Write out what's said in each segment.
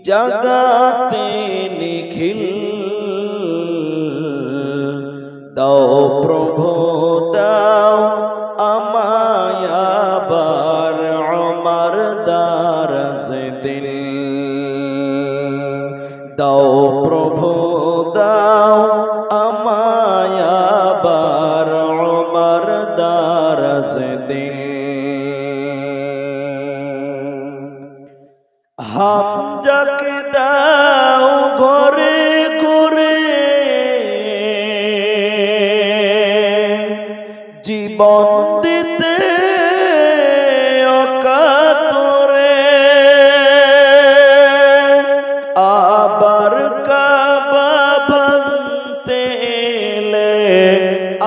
জগাতে নিখিল দাও প্রভু দাও আমায় আবার উমর দারস দিল দাও প্রভু দাও আমায় আবার উমর দারস দিল হামজাকে দাও ঘরে ঘরে জীবন দিতে অকাতরে আবার কাবা ভাঙতে এলে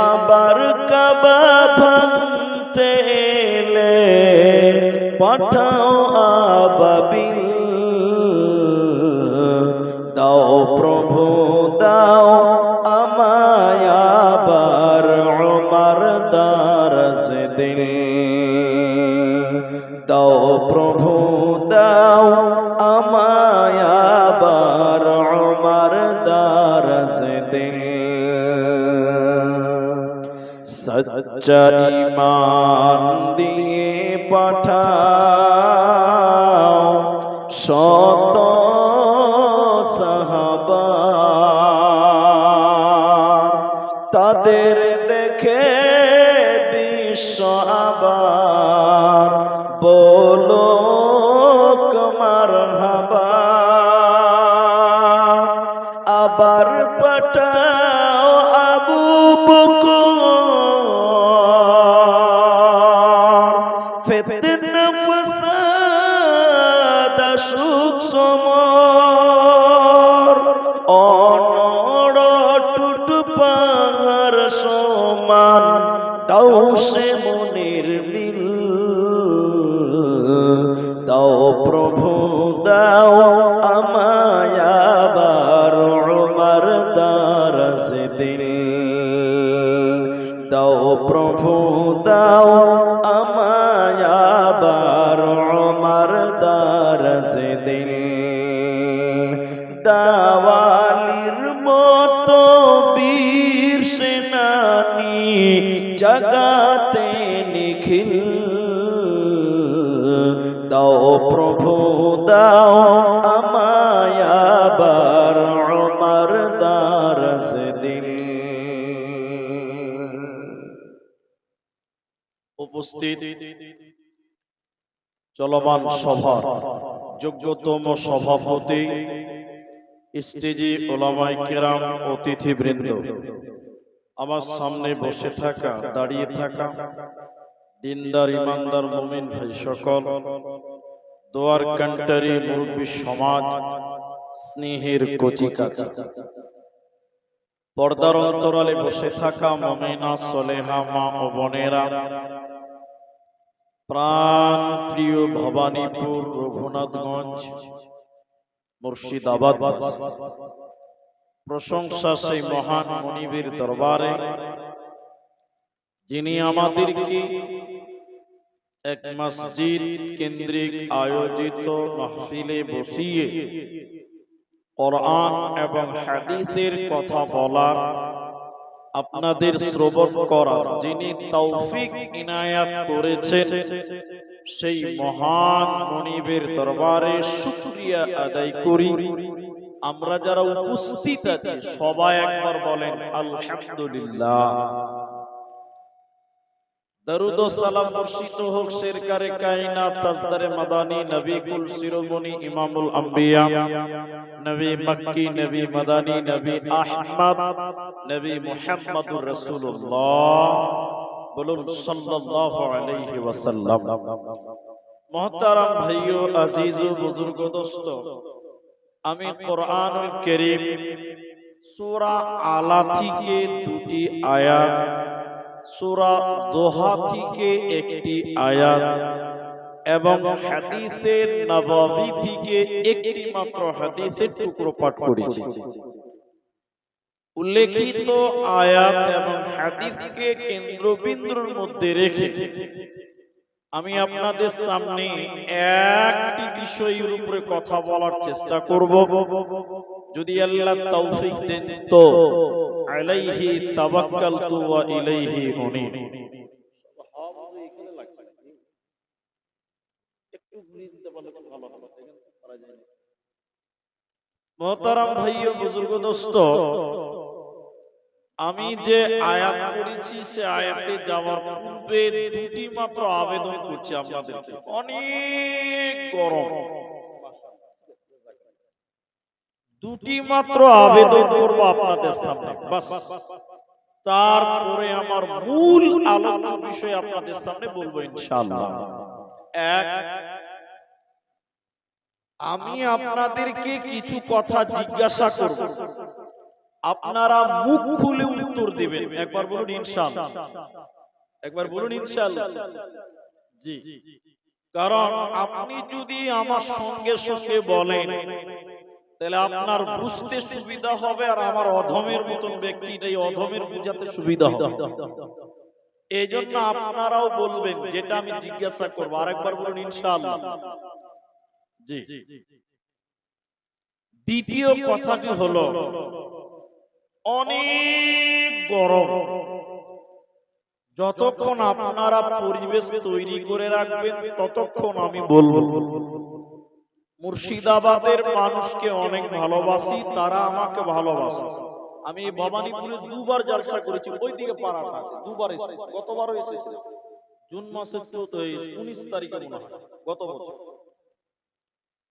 আবার কাবা ভাঙতে এলে পাঠাও আবাবিল দাও প্রভু দাও আমায় আবার উমর দারস দিল দাও প্রভু দাও আমায় আবার উমর দারস দিল সচ্চা ঈমান দিয়ে পাঠাও শত সাহাবা তাদের দেখে বিশ্ব আবার বলো মারহাবা আবার পাঠাও আবু বকর ফিতনা ফাসাদ সুখ সমর অনড় টুট পাহাড় সমান দাও সে মনের মিল দাও প্রভু দাও আমায় আবার উমর দারস দিল দাও প্রভু দাও আমায় আবার উমর দারস দিল দাওয়ালির মতো বীর সেনানি জগাতে নিখিল দাও প্রভু দাও আমায় আবার উমর দারস দিল উপস্থিত চলমান সভার যোগ্যতম সভাপতি স্টেজে ওলামায়ে কেরাম অতিথিবৃন্দ আমার সামনে বসে থাকা দাঁড়িয়ে থাকা দিনদার ইমানদার মুমিন ভাই সকল দোয়ার কান্টারি মুরব্বী সমাজ স্নেহের কচিকাচা পর্দার অন্তরালে বসে থাকা মুমিনা সলেহা মা ও বোনেরা প্রাণ প্রিয় ভবানীপুর রঘুনাথগঞ্জ মুর্শিদাবাদ প্রশংসা সেই মহান মুনিবের দরবারে যিনি আমাদেরকে এক মসজিদ কেন্দ্রিক আয়োজিত মাহফিলে বসিয়ে কোরআন এবং হাদিসের কথা বলার আপনাদের শ্রবণ করার যিনি তৌফিক ইনায়াত করেছেন সেই মহান মুনিবের দরবারে শুকরিয়া আদায় করি। আমরা যারা উপস্থিত আছি সবাই একবার বলেন আলহামদুলিল্লাহ। দরুদ ও সালাম বর্ষিত হোক সরকারে কায়নাত তাজদারে মাদানী নবী কুল শিরোমণি ইমামুল আম্বিয়া নবী মক্কি নবী মাদানী নবী আহমদ নবী মুহাম্মদুর রাসূলুল্লাহ বলুন সাল্লাল্লাহু আলাইহি ওয়াসাল্লাম। মুহতারাম ভাইও আজিজ ও বুজুর্গ দোস্ত, আমি কোরআনুল কারীম সূরা আলা থেকে দুটি আয়াত, সূরা দোহা থেকে একটি আয়াত এবং হাদিসে নববী থেকে একটি মাত্র হাদিসের টুকরো পাঠ করেছি। উল্লেখিত আয়াত এবং হাদিসকে কেন্দ্রবিন্দুর মধ্যে রেখে আমি আপনাদের সামনে একটি বিষয়ের উপরে কথা বলার চেষ্টা করব, যদি আল্লাহ তৌফিক দেন তো। আলাইহি তাওয়াক্কালতু ওয়া ইলাইহি উনীব। মোহতারাম ভাই ও বুজুর্গ দোস্ত, আমি যে আয়াত পড়েছি সে আয়াতে যাওয়ার পূর্বে দুটি মাত্র আবেদন করছি আপনাদেরকে। অনেক গরম, দুটি মাত্র আবেদন করব আপনাদের সামনে, বাস। তারপরে আমার মূল আলোচ্য বিষয় আপনাদের সামনে বলবো ইনশাআল্লাহ। এক, আমি আপনাদেরকে কিছু কথা জিজ্ঞাসা করব, আপনারা মুখ খুলে উত্তর দিবেন। একবার বলুন ইনশাআল্লাহ, একবার বলুন ইনশাআল্লাহ। জি, কারণ আপনি যদি আমার সঙ্গে সঙ্গে বলেন তাহলে আপনার বুঝতে সুবিধা হবে, আর আমার অধমের মতন ব্যক্তিটাই অধমের বুঝাতে সুবিধা হবে। এই জন্য আপনারাও বলবেন যেটা আমি জিজ্ঞাসা করবো। আরেকবার বলুন ইনশাআল্লাহ। জি, দ্বিতীয় কথাটি হলো, অনেক গরম, যতক্ষণ আপনারা পরিবেশ তৈরি করে রাখবেন ততক্ষণ আমি বলবো। মুর্শিদাবাদের মানুষকে অনেক ভালোবাসি, তারা আমাকে ভালোবাসে। আমি ভবানীপুরে দুবার জলসা করেছি, ওইদিকে পাড়াটা আছে, দুবার এসেছি। গতবারও এসেছি জুন মাসের 19 তারিখে মনে হয়, গত বছর।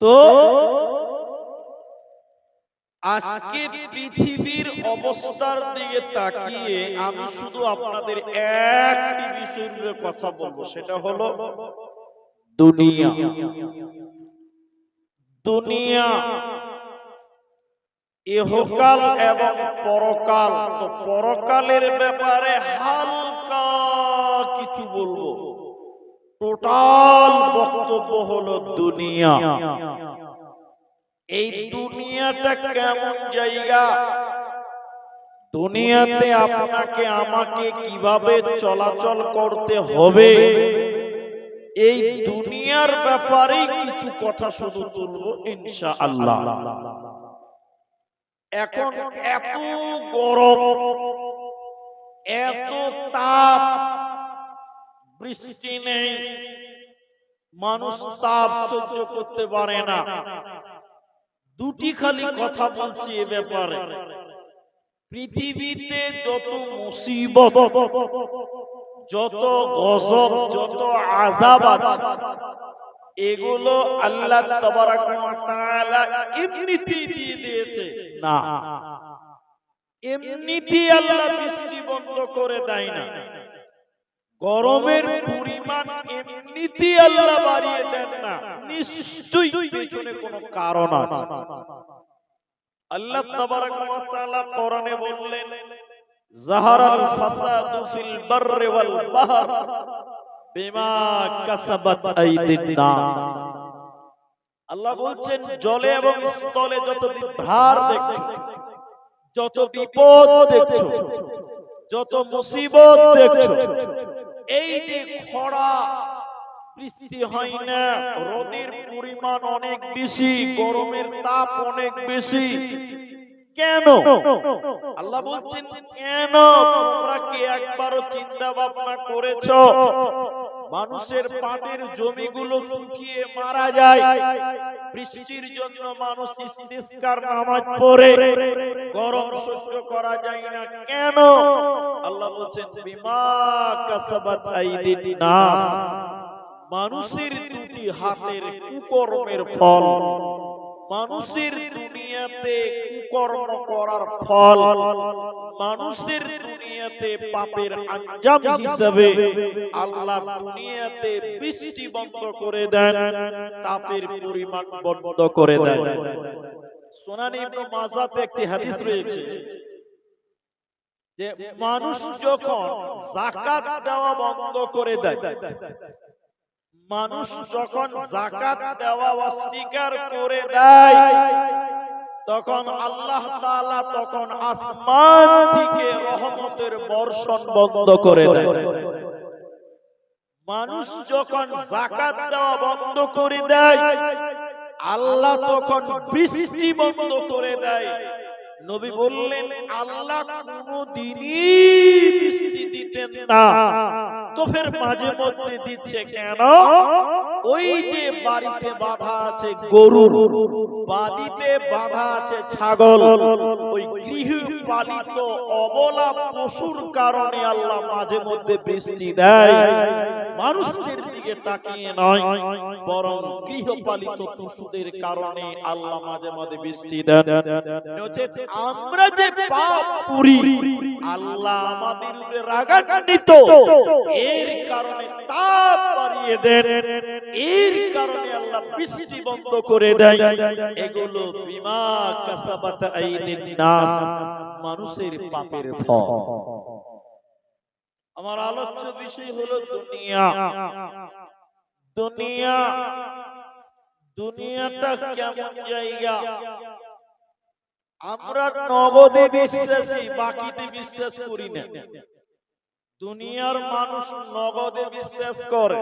তো আজকে পৃথিবীর অবস্থার দিকে তাকিয়ে আমি শুধু আপনাদের একটি বিষয়ের কথা বলবো, সেটা হলো দুনিয়া। দুনিয়া, ইহকাল এবং পরকাল। তো পরকালের ব্যাপারে হালকা কিছু বলবো, টোটাল বক্তব্য হলো দুনিয়া। এই দুনিয়াটা কেমন জায়গা, দুনিয়াতে আপনাকে আমাকে কিভাবে চলাচল করতে হবে, এই দুনিয়ার ব্যাপারে কিছু কথা শুধু তুলবো ইনশাআল্লাহ। এখন এত গরম, এত তাপ, বৃষ্টি নেই, মানুষ তাপ সহ্য করতে পারে না। দুটি খালি কথা বলছি এ ব্যাপারে। পৃথিবীতে যত মুসিবত, যত গজব, যত আযাব আছে, এগুলো আল্লাহ তাবারাক ওয়া তাআলা এমনিতেই দিয়ে দিয়েছে না, এমনিতেই আল্লাহ বৃষ্টি বন্ধ করে দেয় না। গরমের পরিমাণ এমনিতেই আল্লাহ বাড়িয়ে দেন না, নিশ্চয়ই পেছনে কোনো কারণ আছে। আল্লাহ তাবারাক ওয়া তাআলা কোরআনে বললেন, যাহারাল ফাসাদু ফিল বাররি ওয়াল বাহর বিমা কাসাবাত আইদিন নাস। আল্লাহ বলছেন, জলে এবং স্থলে যত বিভ্রাট দেখছো, যত বিপদ দেখছো, যত মুসিবত দেখছো, এই যে খরা, বৃষ্টি হয় না, রোদের পরিমাণ অনেক বেশি, গরমের তাপ অনেক বেশি, কেন? আল্লাহ বলছেন কেন? তোমরা কি একবারও চিন্তা ভাবনা করেছো মানুষের পাটের জমিগুলো শুকিয়ে মারা যায়, বৃষ্টির জন্য মানুষ ইস্তিসকার নামাজ পড়ে, গরম সহ্য করা যায় না, কেন? আল্লাহ বলছেন বিমা কাসাবাত আইদিন নাস, মানুষের দুটি হাতের কুকর্মের ফল, মানুষের দুনিয়াতে কুকর্ম করার ফল, মানুষের দুনিয়াতে পাপের আঞ্জাম হিসাবে আল্লাহ দুনিয়াতে বৃষ্টি বন্ধ করে দেন, তাপের পরিমাণ বন্ধ করে দেন। সুনান ইবনে মাজাতে একটি হাদিস রয়েছে যে মানুষ যখন যাকাত দেওয়া বন্ধ করে দেয়, মানুষ যখন যাকাত দেওয়া অস্বীকার করে দেয়, তখন আল্লাহ তাআলা তখন আসমান থেকে রহমতের বর্ষণ বন্ধ করে দেয়। মানুষ যখন যাকাত দেওয়া বন্ধ করে দেয়, আল্লাহ তখন বৃষ্টি বন্ধ করে দেয়। নবী বললেন আল্লাহ কোনদিনই বৃষ্টি দিতেন না, তো ফের মাঝে মধ্যে দিচ্ছে কেন? ওই যে বাড়িতে বাঁধা আছে গরু, বাড়িতে বাঁধা আছে ছাগল, ওই গৃহপালিত অবলা পশুর কারণে আল্লাহ মাঝে মধ্যে বৃষ্টি দেয়। মানুষদের দিকে তাকিয়ে নয়, বরং গৃহপালিত পশুদের কারণে আল্লাহ মাঝে মাঝে বৃষ্টি দেন। আমরা যে পাপ করি, আল্লাহ আমাদের উপরে রাগান্বিত, এর কারণে তাপ বাড়িয়ে দেন, এর কারণে আল্লাহ বৃষ্টি বন্ধ করে দেয়। এগুলো বিমা কাসাবাত আইদিন নাস, মানুষের পাপের ফল। আমার আলোচ্য বিষয় হলো দুনিয়া। দুনিয়া, দুনিয়াটা কেমন জায়গা? আমরা নগদে বিশ্বাসী, বাকিতে বিশ্বাস করি না। দুনিয়ার মানুষ নগদে বিশ্বাস করে।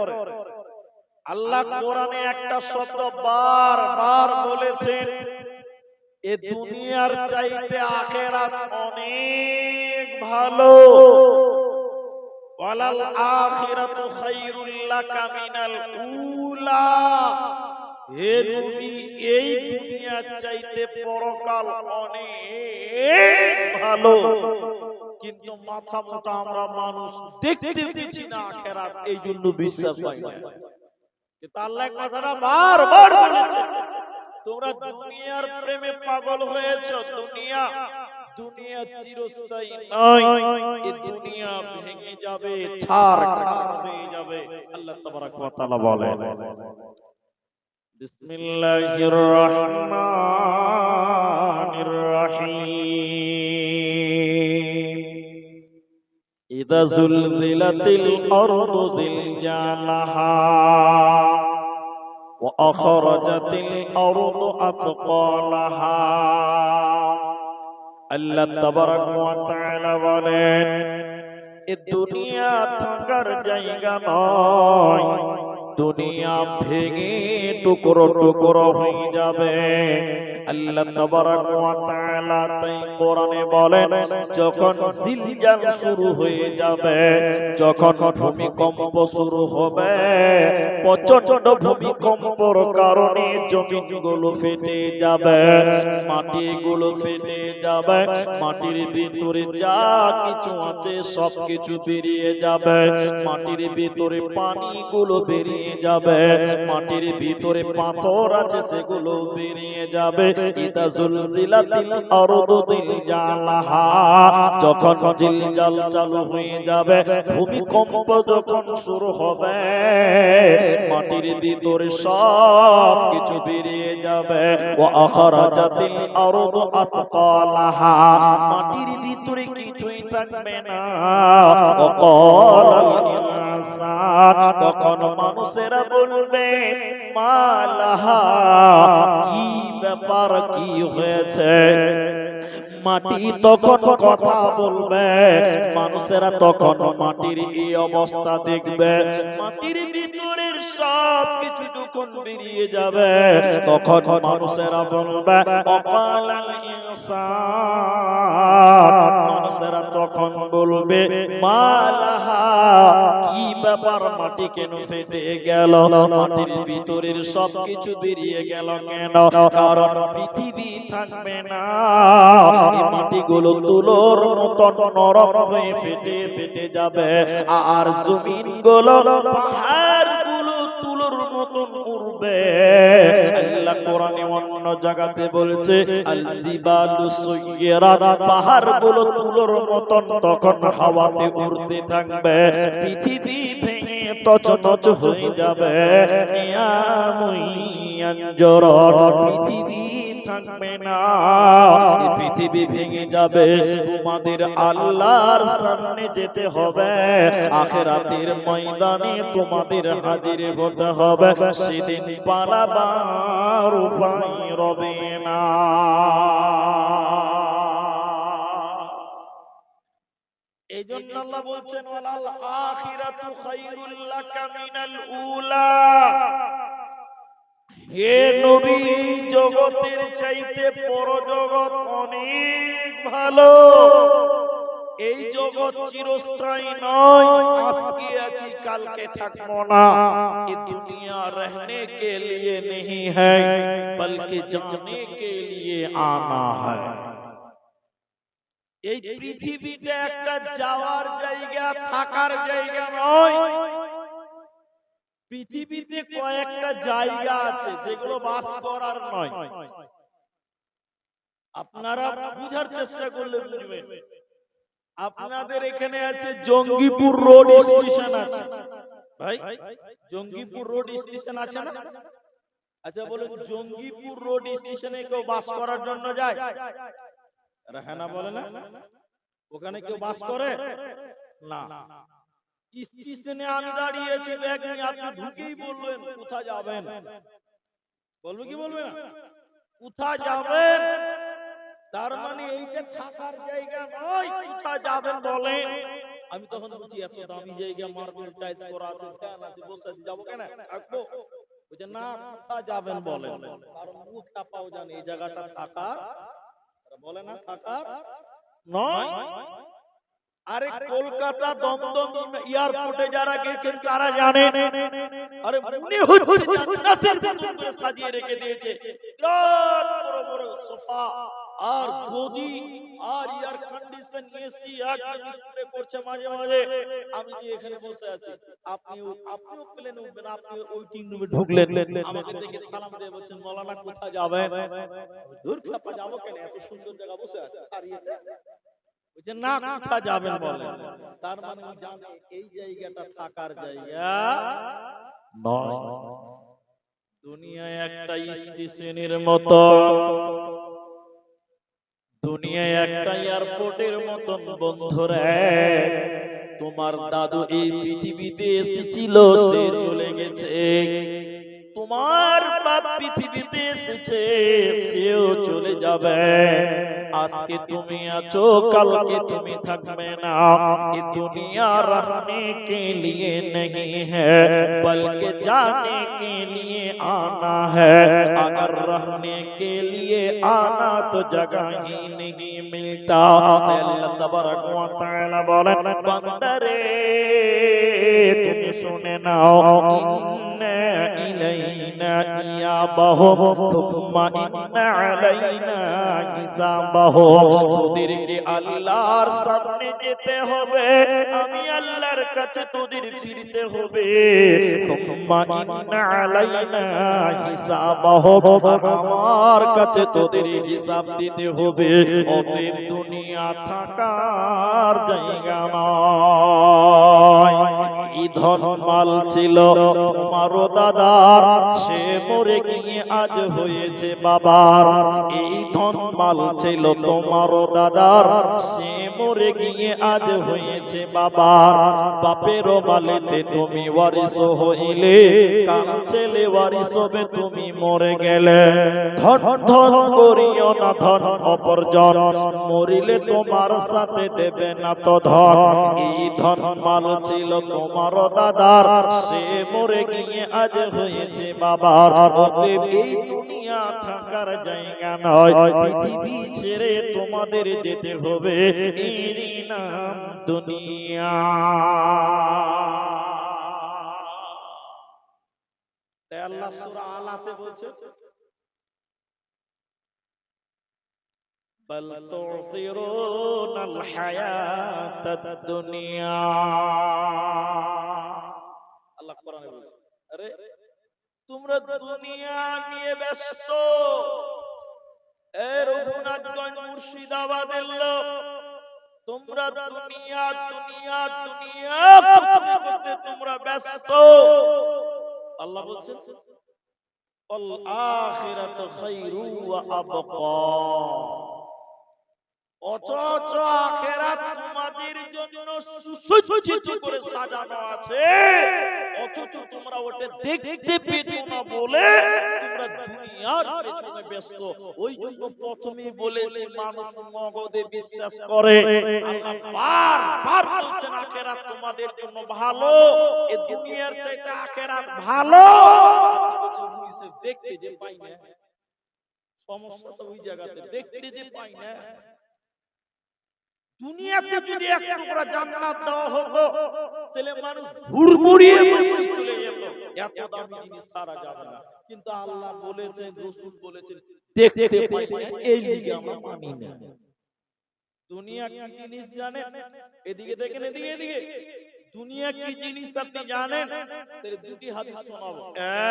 আল্লাহ কোরআনে একটা শব্দ বারবার বলেছেন, এ দুনিয়ার চাইতে আখিরাত অনেক ভালো। ওয়ালাল আখিরাতু খায়রুল লাকা মিনাল উলা। হে নবী, এই দুনিয়ার চাইতে পরকাল অনেক ভালো। কিন্তু মাথা মোটা আমরা মানুষ দেখতে পেছি না আখিরাত, এই জন্য বিশ্বাস হয় না। কিন্তু আল্লাহ কথাটা বারবার বলেছেন, তোমরা দুনিয়ার প্রেমে পাগল হয়েছো। দুনিয়া, দুনিয়া চিরস্থায়ী নয়, এই দুনিয়া ভেঙে যাবে, ছারখার হয়ে যাবে। আল্লাহ তাবারক ওয়া তাআলা বলেন, বিসমিল্লাহির রহমানির রহিম, ইযা যুলজিলাতিল আরদু জিলজালাহা ওয়া আখরাজাতিল আরদু আতকালাহা। আল্লাহ তাবারক ওয়া তাআলা বলেন, এ দুনিয়া থাকার জায়গা নয়, দুনিয়া ভেঙে টুকরো টুকরো হয়ে যাবে। আল্লাহ তাবারক ওয়া তাআলা তাই কোরআনে বলেন, যখন জিলজাল শুরু হয়ে যাবে, যখন ভূমিকম্প শুরু হবে, প্রচন্ড ভূমিকম্পর কারণে জমিনগুলো ফেটে যাবে, মাটিগুলো ফেটে যাবে, মাটির ভিতরে যা কিছু আছে সবকিছু বেরিয়ে যাবে, মাটির ভিতরে পানিগুলো বেরিয়ে যাবে, মাটির ভিতরে পাথর আছে সেগুলো বেরিয়ে যাবে। ইদা যুলজিলাতিল আরদু জিলজালাহা, যখন জিলজাল চালু হয়ে যাবে, ভূমিকম্প যখন শুরু হবে, মাটির ভিতরে সব কিছু বেরিয়ে যাবে। ওয়া আখরাজাতিল আরদু আতকালাহা, মাটির ভিতরে কিছুই থাকবে না। ওয়া ক্বালাল ইনসান, তখন মানুষেরা বলবে, মালাহা, কি ব্যাপার, কি হয়েছে? মাটি তখন কথা বলবে, মানুষেরা তখন মাটির এই অবস্থা দেখবে, মাটির ভিতরের সব কিছু যখন বেরিয়ে যাবে, তখন মানুষেরা বলবে, অকালাল ইনসান, মানুষেরা তখন বলবে, মালাহা, কি ব্যাপার, মাটি কেন ফেটে গেল, মাটির ভিতরের সব কিছু বেরিয়ে গেল কেন? কারণ পৃথিবী থাকবে না, মাটিগুলো তুলোর মতন নরম হয়ে ফেটে ফেটে যাবে, আর জমিনগুলো, পাহাড়গুলো তুলোর মতন উড়বে। আল্লাহ কোরআনে অন্য জায়গাতে বলেছে, আল জিবালু সুয়্যিরাত, পাহাড়গুলো তুলোর মতন তখন হাওয়াতে উড়তে থাকবে, পৃথিবী ভেঙে তছনছ হয়ে যাবে। কিয়ামুন ইয়ানজুরুন, পৃথিবী থাকবে না, এই পৃথিবী ভেঙে যাবে। তোমাদের আল্লাহর সামনে যেতে হবে, আখিরাতের ময়দানে তোমাদের হাজির হতে হবে, সেদিন পালাবার উপায় রবে না। এই এইজন্য আল্লাহ বলছেন ওয়ালাল আখিরাতু খায়রুল লাকা মিনাল উলা। হে নবী, জগতের চাইতে পরজগৎ অনেক ভালো। এই জগৎ চিরস্থায়ী নয়, আজকে আছি কালকে থাকবো না। এই দুনিয়া रहने के लिए नहीं है बल्कि जाने के लिए आना है। এই পৃথিবীটা একটা যাওয়ার জায়গা, থাকার জায়গা নয়। পৃথিবীতে কয়েকটা জায়গা আছে যেগুলো বাস করার নয়। আপনারা বুঝার চেষ্টা করলে বুঝবেন। আপনাদের এখানে আছে জঙ্গিপুর রোড স্টেশন আছে ভাই, জঙ্গিপুর রোড স্টেশন আছে না? আচ্ছা বলুন, জঙ্গিপুর রোড স্টেশনে কেউ বাস করার জন্য যায়? হ্যাঁ না বলে না? ওখানে কেউ বাস করে না। স্টেশনে আমি দাঁড়িয়েছি, ব্যাগ নিয়ে, আপনি ঢুকেই বলবেন কোথায় যাবেন? বলবো কি বলবে না? কোথায় যাবেন? তার মানে এইটা থাকার জায়গা নয়, কোথায় যাবেন বলেন? আমি তখন বলছি এত দামি জায়গা, মার্বেল টাইলস করা আছে, ফ্যান আছে, বসে আছি, যাবো কেন? থাকবো। বলছে না, কোথায় যাবেন বলেন? কারণ মুখ চাপাও জানে এই জায়গাটা থাকার, বলে না থাকার নয়। আরে কলকাতা দমদম এয়ারপোর্টে যারা গেছেন তারা জানেন, আরে মনে হচ্ছে জান্নাতের মতো করে সাজিয়ে রেখে দিয়েছে। বিরাট বড় বড় সোফা আর গদি আর এয়ার কন্ডিশন, এসি একদম স্প্রে করছে মাঝে মাঝে। আমি যে এখানে বসে আছি, আপনিও প্লেনে উঠবেন, আপনি ওয়েটিং রুমে ঢুকলেন, আমাকে দেখে সালাম দিয়ে বলছেন মাওলানা কোথায় যাবেন? দূর খাপা যাবো কেন, এত সুন্দর জায়গা বসে আছে হারিয়েতে। বলছে না, কোথায় যাবেন বলেন? তার মানে জানে এই জায়গাটা থাকার জায়গা নয়। দুনিয়ায় একটা স্টেশনের মতো, দুনিয়ায় একটা এয়ারপোর্টের মতন বন্ধুরা। তোমার দাদু এই পৃথিবীতে এসেছিল, সে চলে গেছে। তোমার বাপ পৃথিবীতে এসেছে, সেও চলে যাবে। আজকে তুমি আছো, কালকে তুমি থাকবে না। ये दुनिया रहने के लिए नहीं है बल्कि जाने के लिए आना है। अगर रहने के लिए आना तो जगह ही नहीं मिलता। अल्लाह तबारक व तआला बोलेन, बंदरे তুমি শুনে নাও, ইন্না ইলাইনা ইয়াবাহুম সুম্মা ইন্না আলাইনা হিসাবাহুম। তোদেরকে আল্লাহর সামনে যেতে হবে, আমি আল্লাহর কাছে তোদের ফিরতে হবে। সুম্মা ইন্না আলাইনা হিসাবাহুম, আমার কাছে তোদের হিসাব দিতে হবে। অতএব দুনিয়া থাকার জায়গা নয়। এই ধন মাল ছিল তোমারও দাদার, সে মরে গিয়ে আজ হয়েছে বাবার। এই ধন মাল ছিল তোমারও দাদার, সে মরে গিয়ে আজ হয়েছে বাবার। বাপেরও মালেতে তুমি ওয়ারিস হইলে, কার ছেলে ওয়ারিস হবে তুমি মরে গেলে। ধন ধন করিও না ধন অপরজন, মরিলে তোমার সাথে দেবে না তো ধন। এই ধন মাল ছিল তোমারও দাদার, সে মরে গিয়ে আজ হয়েছে বাবার। অতএব এই দুনিয়া থাকার জায়গা নয়, পৃথিবী ছেড়ে তোমাদের যেতে হবে। এরই নাম দুনিয়া। তাই আল্লাহ সূরা আলাতে বলছে, বল তুসিরুনাল হায়াতাদ দুনিয়া। আল্লাহ কোরআনে বলছে, আরে তোমরা দুনিয়া নিয়ে ব্যস্ত। এ রঘুনাথগঞ্জ মুর্শিদাবাদের লোক, তোমরা দুনিয়া দুনিয়া দুনিয়া করতে করতে তোমরা ব্যস্ত। আল্লাহ বলছেন, আল আখিরাতু খায়রু ওয়া আবকা। অথচ আখিরাত তোমাদের জন্য সুসজ্জিত করে সাজানো আছে, অথচ তোমরা ওটা দেখতে পেছো না বলে তোমরা একটা দুনিয়ার পেছনে ব্যস্ত। ওই জন্য প্রথমেই বলেছি মানুষ নগদে বিশ্বাস করে। আল্লাহ বারবার বলছেন আখিরাত তোমাদের জন্য ভালো, এই দুনিয়ার চাইতে আখিরাত ভালো। দেখতে যে পাই না, সমস্যা তো ওই জায়গাতে, দেখতে যে পাই না। দুনিয়াতে যদি এক টুকরা জান্নাত দেওয়া হতো তাহলে মানুষ হুড়মুড়িয়ে মসজিদ চলে যেত, এত দামি জিনিস ছাড়া যাবে না। কিন্তু আল্লাহ বলেছেন, রাসূল বলেছেন দেখতে পাই না, এই লিগে আমরা মানি না। দুনিয়া কি জিনিস জানেন? এদিকে দেখেন, এদিকে এদিকে, দুনিয়া কি জিনিস আপনি জানেন? তাহলে দুটি হাদিস শোনাবো,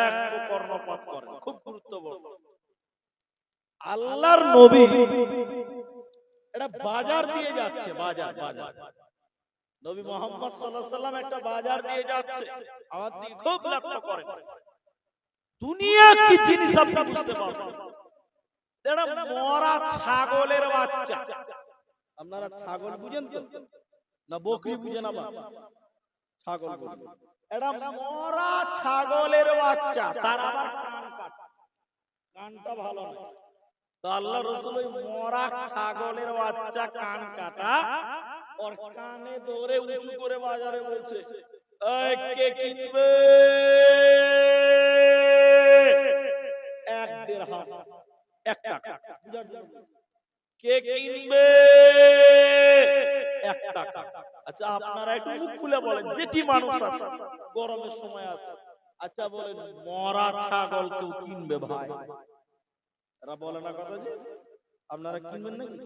এক তো কর্ণপাত করেন, খুব গুরুত্বপূর্ণ। আল্লাহর নবী এটা বাজার দিয়ে যাচ্ছে, বাজার বাজার, নবী মুহাম্মদ সাল্লাল্লাহু আলাইহি সাল্লাম একটা বাজার দিয়ে যাচ্ছে। আমার দিকে খুব লক্ষ্য করেন, দুনিয়া কি জিনিস আপনি বুঝতে পারবেন। এটা মরা ছাগলের বাচ্চা। আপনারা ছাগল বুঝেন তো না বকরি বুঝেন? আবার ছাগল বুঝেন। এটা মরা ছাগলের বাচ্চা, তার আবার কান কাটা, কানটা ভালো না। তো আল্লাহ রাসূল ওই মরা ছাগলের বাচ্চা কান কাটা ওর কানে ধরে উঁচু করে বাজারে বলছে, এই কে কিনবে? 1 দিরহাম, 1 টাকা। কে কিনবে? 1 টাকা। আচ্ছা আপনারা একটু মুখ খুলে বলেন, যেটি মানুষ আছে, গরমের সময় আছে, আচ্ছা বলেন মরা ছাগল কেউ কিনবে ভাই? এরা বলে না কথা যে আপনারা কিনবেন নাকি?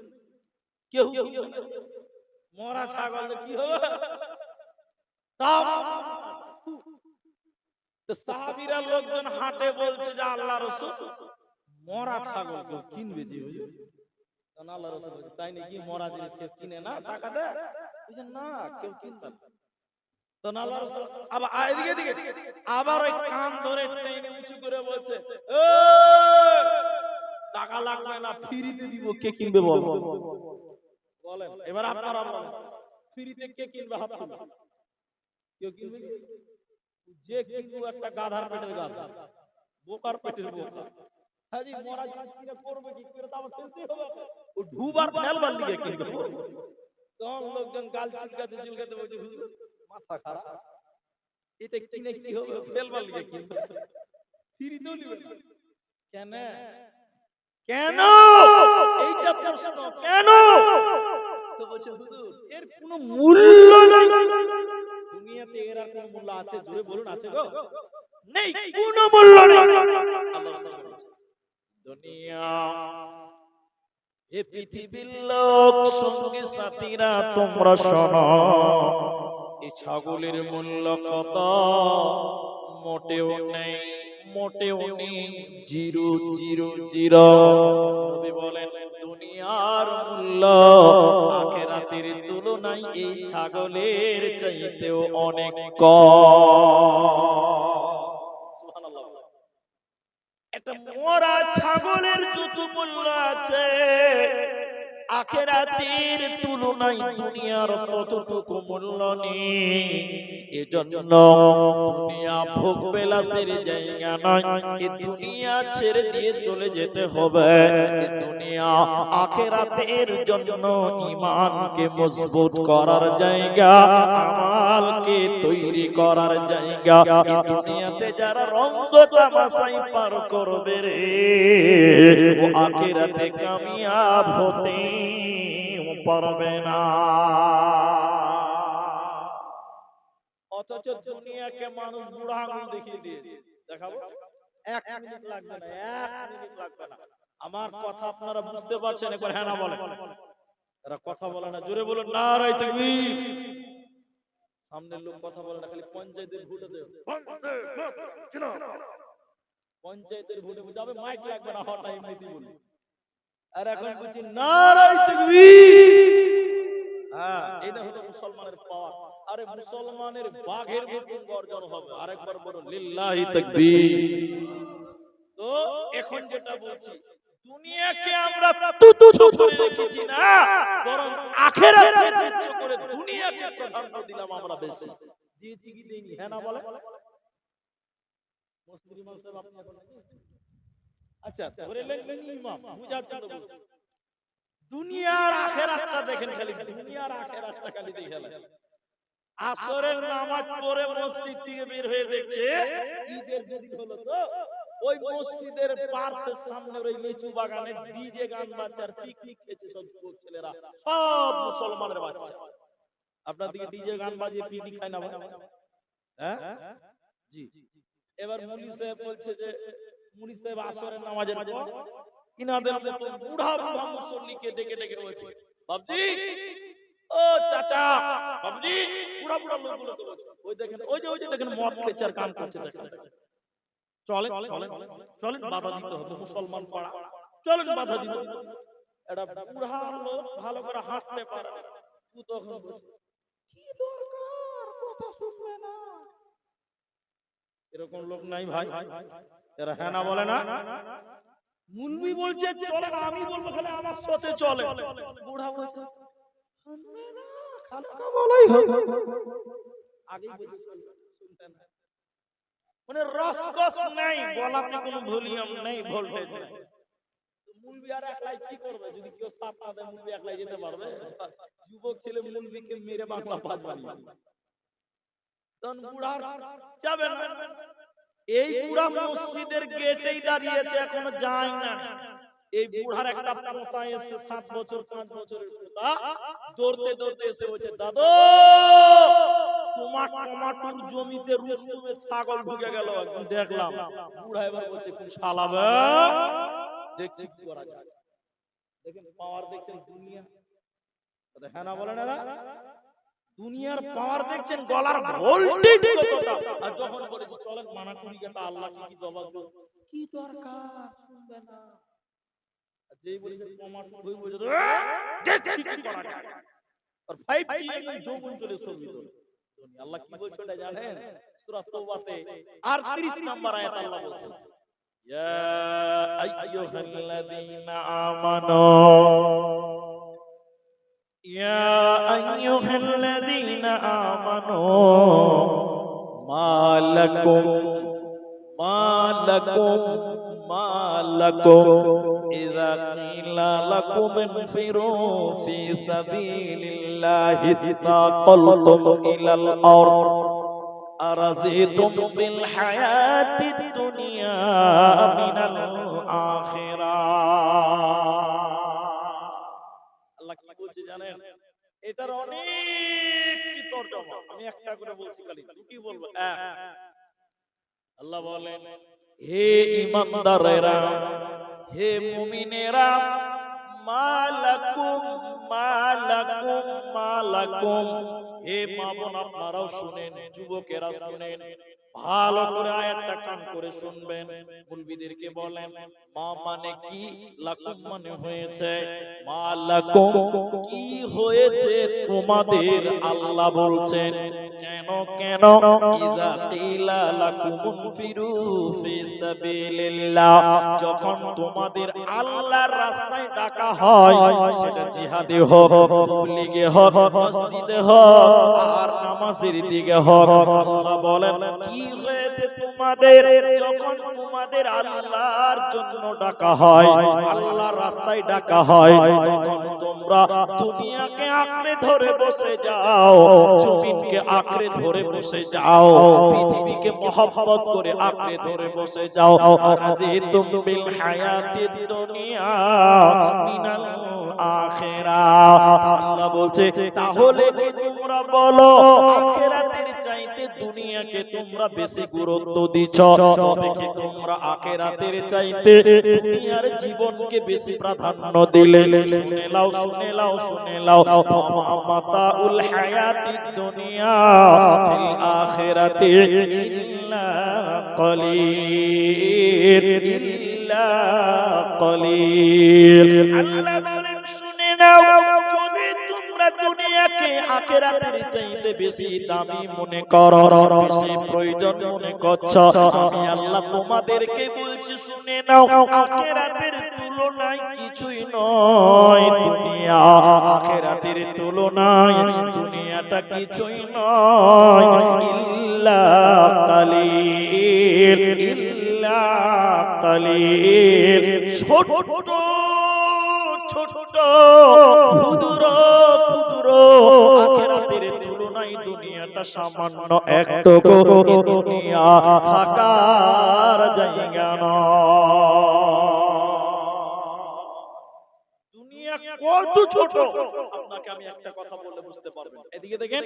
কেউ মরা ছাগল কি হবে? সাহাবীরা লোকজন হাটে বলছে যে আল্লাহ রাসূল মরা ছাগল কেউ কিনবে জি? তখন আল্লাহ রাসূল বলছে তাই নাকি, মরা জিনিস কেউ কিনে না, টাকা দেয়? বলছে না, কেউ কিনবে না। তখন আল্লাহ রাসূল আবার এদিকে এদিকে আবার ওই কান ধরে টেনে উঁচু করে বলছে, টাকা লাগবে না, ফ্রিতে দিব, কে কিনবে বল? বলেন এবার আপনারা বলেন, ফ্রিতে কে কিনবে? হাত তুলুন। কেউ কিনবে? যে কিনবে একটা গাধার পেটের গাধা, বোকার পেটের বোকা। হাজি মরা জিনিস কিনে করবে কি করে? তাও কিনতেই হবে, ও ঢুবার ফেলবার লিগে কিনবে। তখন লোকজন গাল চিলকাতে চিলকাতে বলছে, হুজুর মাথা খারাপ, এটা কিনে কি হবে? ফেলবার লিগে কিনবে, ফ্রিতেও নিবে না। কেন কেন এইটা প্রশ্ন, কেন? তো বলছে হুজুর এর কোনো মূল্য নাই। দুনিয়াতে এর আর কোনো মূল্য আছে? জোরে বলুন, আছে গো? নেই, কোনো মূল্য নেই। আল্লাহ রাসূল বলেছে দুনিয়া, এ পৃথিবীর লোক, সঙ্গী সাথীরা তোমরা শোনো, এই ছাগলের মূল্য কত? মোটেও নেই, মোটেও নেই, 000। নবী বলেন দুনিয়ার মূল্য আখিরাতের তুলনায় এই ছাগলের চাইতেও অনেক কম। সুবহানাল্লাহ। একটা মরা ছাগলের যত মূল্য আছে আখিরাতের তুলনায় দুনিয়ার ততটুকু মূল্য নেই। এজন্য দুনিয়া ভোগ বিলাসের জায়গা নয়, এই দুনিয়া ছেড়ে দিয়ে চলে যেতে হবে। এই দুনিয়া আখিরাতের জন্য ঈমানকে মজবুত করার জায়গা, আমালকে তৈরি করার জায়গা। এই দুনিয়াতে যারা রঙ্গ তামাশাই পার করবে রে, ও আখিরাতে কামিয়াব হতে পারবে না। অথচ দুনিয়াকে মানুষ বুড়া আঙুল দেখিয়ে দিয়েছে। দেখাবো? 1 মিনিট লাগবে না, 1 মিনিট লাগবে না। আমার কথা আপনারা বুঝতে পারছেন? একবার হ্যাঁ না বলেন। এরা কথা বলে না, জোরে বলুন নারায়ে তাকবীর। সামনের লোক কথা বলে না, খালি পঞ্চায়েতের ভোটে দেবে, পঞ্চায়েতের ভোটে যাবে, মাইক লাগবে না, হঠাৎ এমনিতেই বলি। আর এখন বলছি নারায়ে তাকবীর। হ্যাঁ, এটা হলো মুসলমানের পাওয়ার। আরে মুসলমানের বাঘের মতন গর্জন হবে। আরেকবার বলুন লিল্লাহি তাকবীর। তো এখন যেটা বলছি, দুনিয়াকে আমরা তুচ্ছ করে রেখেছি না, বরং আখিরাতকে তুচ্ছ করে দুনিয়াকে প্রাধান্য দিলাম আমরা বেশি। দিয়েছি কি দেইনি? হ্যাঁ না বলে? মুসলিম সাহেব আপনি এখন আচ্ছা ধরে লেখলেন ইমাম, বুঝার জন্য বলছি। দুনিয়ার আখেরাতটা দেখেন, খালি দুনিয়ার আখেরাতটা খালি দেখে লাগেন। আসরের নামাজ পড়ে মসজিদ থেকে বের হয়ে দেখছে ঈদের দিন হলো, তো ওই মসজিদের পার্শ্বের সামনে ওই লিচু বাগানে ডিজে গান বাজছে আর পিকনিক খেয়েছে সব যুবক ছেলেরা, সব মুসলমানের বাচ্চা। আপনার দিকে ডিজে গান বাজিয়ে পিকনিক খায় না ভাই? হ্যাঁ জি। এবার মুলি সাহেব বলছে যে মুলি সাহেব আসরের নামাজের পর ইনাদের মতো বুড়া বুড়া মুসল্লিকে ডেকে ডেকে বলছে, বাবজি ও চাচা, বাবজি, বুড়া বুড়া লোকগুলোকে বলছে, ওই দেখেন ওই যে দেখেন মদ খেচ্ছে আর কাম করছে, দেখেন চলেন চলেন চলেন, বাধা দিতে হবে, মুসলমান পাড়া, চলেন বাধা দিতে। এটা বুড়া লোক ভালো করে হাঁটতে পারে না, তুই তখন বলছে কি দরকার, কথা শুনবে না। এরকম লোক নাই ভাই, এরা হ্যাঁ না বলে না। মুলবি বলছে চলে না, আমি বলবো খালি আমার সাথে চলে, বুড়া বলছে শুনবে না, খালি বলাই হবে, আগেই বলছে শুনতে না। মানে রসকস নাই, বলাতে কোনো ভলিউম নেই, ভোল্টেজ নেই। মুলবি আর একলাই কি করবে, যদি কেউ সাথ না দেয় মুলবি একলাই যেতে পারবে? যুবক ছেলে মুলবিকে মেরে বাংলা পাঁচ বানিয়ে তখন বুড়া যাবে না। এই বুড়া মসজিদের গেটেই দাঁড়িয়েছে, এখনো যায় না। এই বুড়ার একটা পোতা এসে 7 বছর 5 বছরের পোতা দৌড়তে দৌড়তে এসে বলছে, দাদু তোমার টমাটোর জমিতে রুস্তুমে ছাগল ঢুকে গেল, একদম দেখলাম। বুড়া এবার বলছে কোন শালাবে, দেখছি কি করা যায়। দেখেন পাওয়ার দেখছেন দুনিয়া, কথা হ্যাঁ না বলেন না, দুনিয়ার পাওয়ার দেখছেন, গলার ভোল্টেজ কতটা। আর যখন বলেছি চলেন মানা করি গেটা, আল্লাহ কি জবাব দেব, কি দরকার শুনবে না। আর যেই বলেছে টমাটো হই বলে দেখছি কি করা যায়। আর 5G একদম যৌবন চলে ছবি তো। আল্লাহ কি বলছে এটা জানেন? সূরা তাওবাতে আর 30 নম্বর আয়াত আল্লাহ বলছেন, ইয়া আইয়ুহাল্লাযীনা আমানু ইয়া আইয়ুহাল্লাযীনা আমানু মালাকুম ইযা কিলা লাকুম ইনফিরু ফি সাবিলিল্লাহি তাকালতুম ইলাল আরদ আরাজিতুম বিল হায়াতিদ দুনিয়া মিনাল আখিরাহ। আল্লাহ কি বলছে জানেন? এটার অনেক কি তরজমা, আমি একটা করে বলছি, খালি দুটি বলবো। আল্লাহ বলেন, হে ঈমানদারেরা, হে মুমিনেরা, মালাকুম মালাকুম মালাকুম, হে মা বোন আপনারাও শুনেন, যুবকেরা শুনেন, ভালো করে আয়াতটা কান করে শুনবেন। মুলবিদেরকে বলেন মা মানে কি, লাকুম মানে হয়েছে। মালাকুম কি হয়েছে তোমাদের, আল্লাহ বলছেন কেন কেন, ইযা কিলা লাকুম ইনফিরু ফি সাবিলিল্লাহ, যখন তোমাদের আল্লাহর রাস্তায় ডাকা হয়, সেটা জিহাদে হোক, তাবলীগে হোক, মসজিদে হোক, আর নামাজের দিকে হোক। আল্লাহ বলেন কি হয়েছে তোমাদের, যখন তোমাদের আল্লাহর জন্য ডাকা হয়, আল্লাহর রাস্তায় ডাকা হয়, তখন তোমরা দুনিয়াকে আঁকড়ে ধরে বসে যাও, জমিনকে আঁকড়ে ধরে বসে যাও, পৃথিবীকে মহব্বত করে আঁকড়ে ধরে বসে যাও। আরাজিতুম বিল হায়াতিদ দুনিয়া মিনাল আখিরাহ। আল্লাহ বলছে তাহলে কি তোমরা বলো আখিরাতের চাইতে দুনিয়াকে তোমরা বেশি গুরুত্ব দিচ্ছ, তবে কি তোমরা আখিরাতের চাইতে দুনিয়ার জীবনকে বেশি প্রাধান্য দিলে? শুনে নাও শুনে নাও শুনে নাও, মাতাউল হায়াতিদ দুনিয়া ফিল আখিরাতি ইল্লা কলিল ইল্লা কলিল। আল্লাহ বলেন শুনে নাও, যদি তোমরা দুনিয়াকে আখিরাতের চাইতে বেশি দামি মনে করো, বেশি প্রয়োজন মনে করছো, আমি আল্লাহ তোমাদেরকে বলছি শুনে নাও, আখিরাতের তুলনায় কিছুই নয় দুনিয়া, আখিরাতের তুলনায় দুনিয়াটা কিছুই নয়। ইল্লা কালিল ইল্লা ইল্লা কালিল। ছোট ছোট ক্ষুদ্র ক্ষুদ্র আখিরাতের তুলনায় দুনিয়াটা সামান্য একটুকু। দুনিয়া থাকার জায়গা নয়। দুনিয়া কত ছোট আপনাকে আমি একটা কথা বললে বুঝতে পারবেন। এদিকে দেখেন,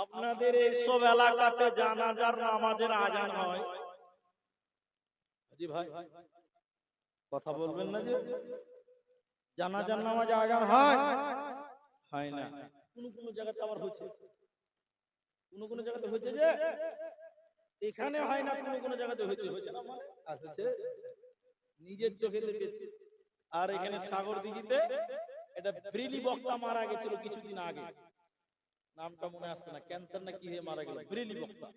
আপনাদের এইসব এলাকাতে জানাজার নামাজের আজান হয়। জি ভাই, কথা বলবেন না যে জানাজার নামাজে আজান হয়? হয় না। কোন কোন জায়গাতে আবার হচ্ছে, কোন কোন জায়গাতে হচ্ছে যে এখানে হয় না, কোন কোন জায়গাতে হচ্ছে। হচ্ছে না মানে হচ্ছে, নিজের চোখে দেখেছি। আর এখানে সাগরদিঘিতে এটা ব্রেলি বক্তা মারা গেছিল কিছুদিন আগে, নামটা মনে আসছে না, ক্যান্সার না কি হয়ে মারা গেল, ব্রেলি বক্তা।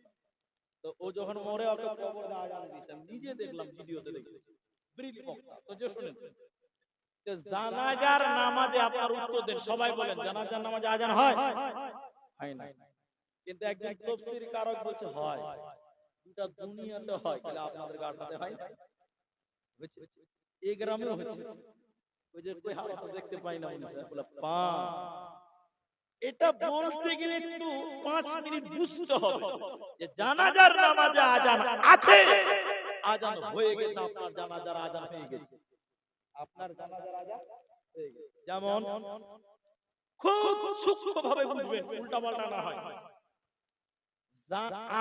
তো ও যখন মরে ওকে কবরে আজান দিয়েছে, আমি নিজে দেখলাম, ভিডিওতে দেখেছি, ব্রেলি বক্তা। তো যে শুনেন, জানাজার নামাজে আপনার উত্তর দেন, সবাই বলেন জানাজার নামাজে আজান হয়? হয় না। কিন্তু একজন তাফসীর কারক বলছে হয়। দুটা দুনিয়াতে হয়, তাহলে আপনাদের গাটাতে হয় না? হচ্ছে, এই গ্রামেও হচ্ছে। ওই যে কই হারাতে দেখতে পাই না উনি বলে পা। এটা বলতে গেলে একটু 5 মিনিট বুঝতে হবে যে জানাজার নামাজে আজান আছে, আজান হয়ে গেছে, আপনার জানাজার আজান হয়ে গেছে, আপনার জানাজার আজান হয়ে গেছে। যেমন খুব সূক্ষ্মভাবে বুঝবেন, উল্টাপাল্টা না হয়।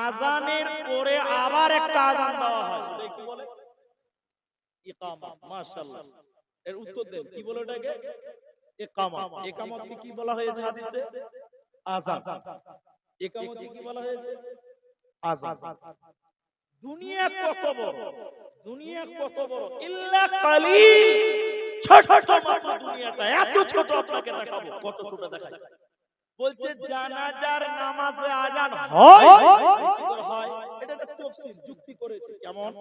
আজানের পরে আবার একটা আজান দেওয়া হয়, এটা কি বলে? ইকামত। মাশাআল্লাহ, এর উত্তর দেন, কি বলে ওটাকে? ইকামত। ইকামতকে কি বলা হয়েছে হাদিসে? আযান। ইকামতকে কি বলা হয়েছে? আযান। দুনিয়া কত বড়, দুনিয়া কত বড়, ইল্লা কালিল, ছোট মাত্র দুনিয়াটা, এত ছোট আপনাকে দেখাবো, কত ছোট দেখায়। বলছে জানাজার নামাজে আজান হয়, হয়, এটা একটা তাফসীর যুক্তি করেছে। কেমন?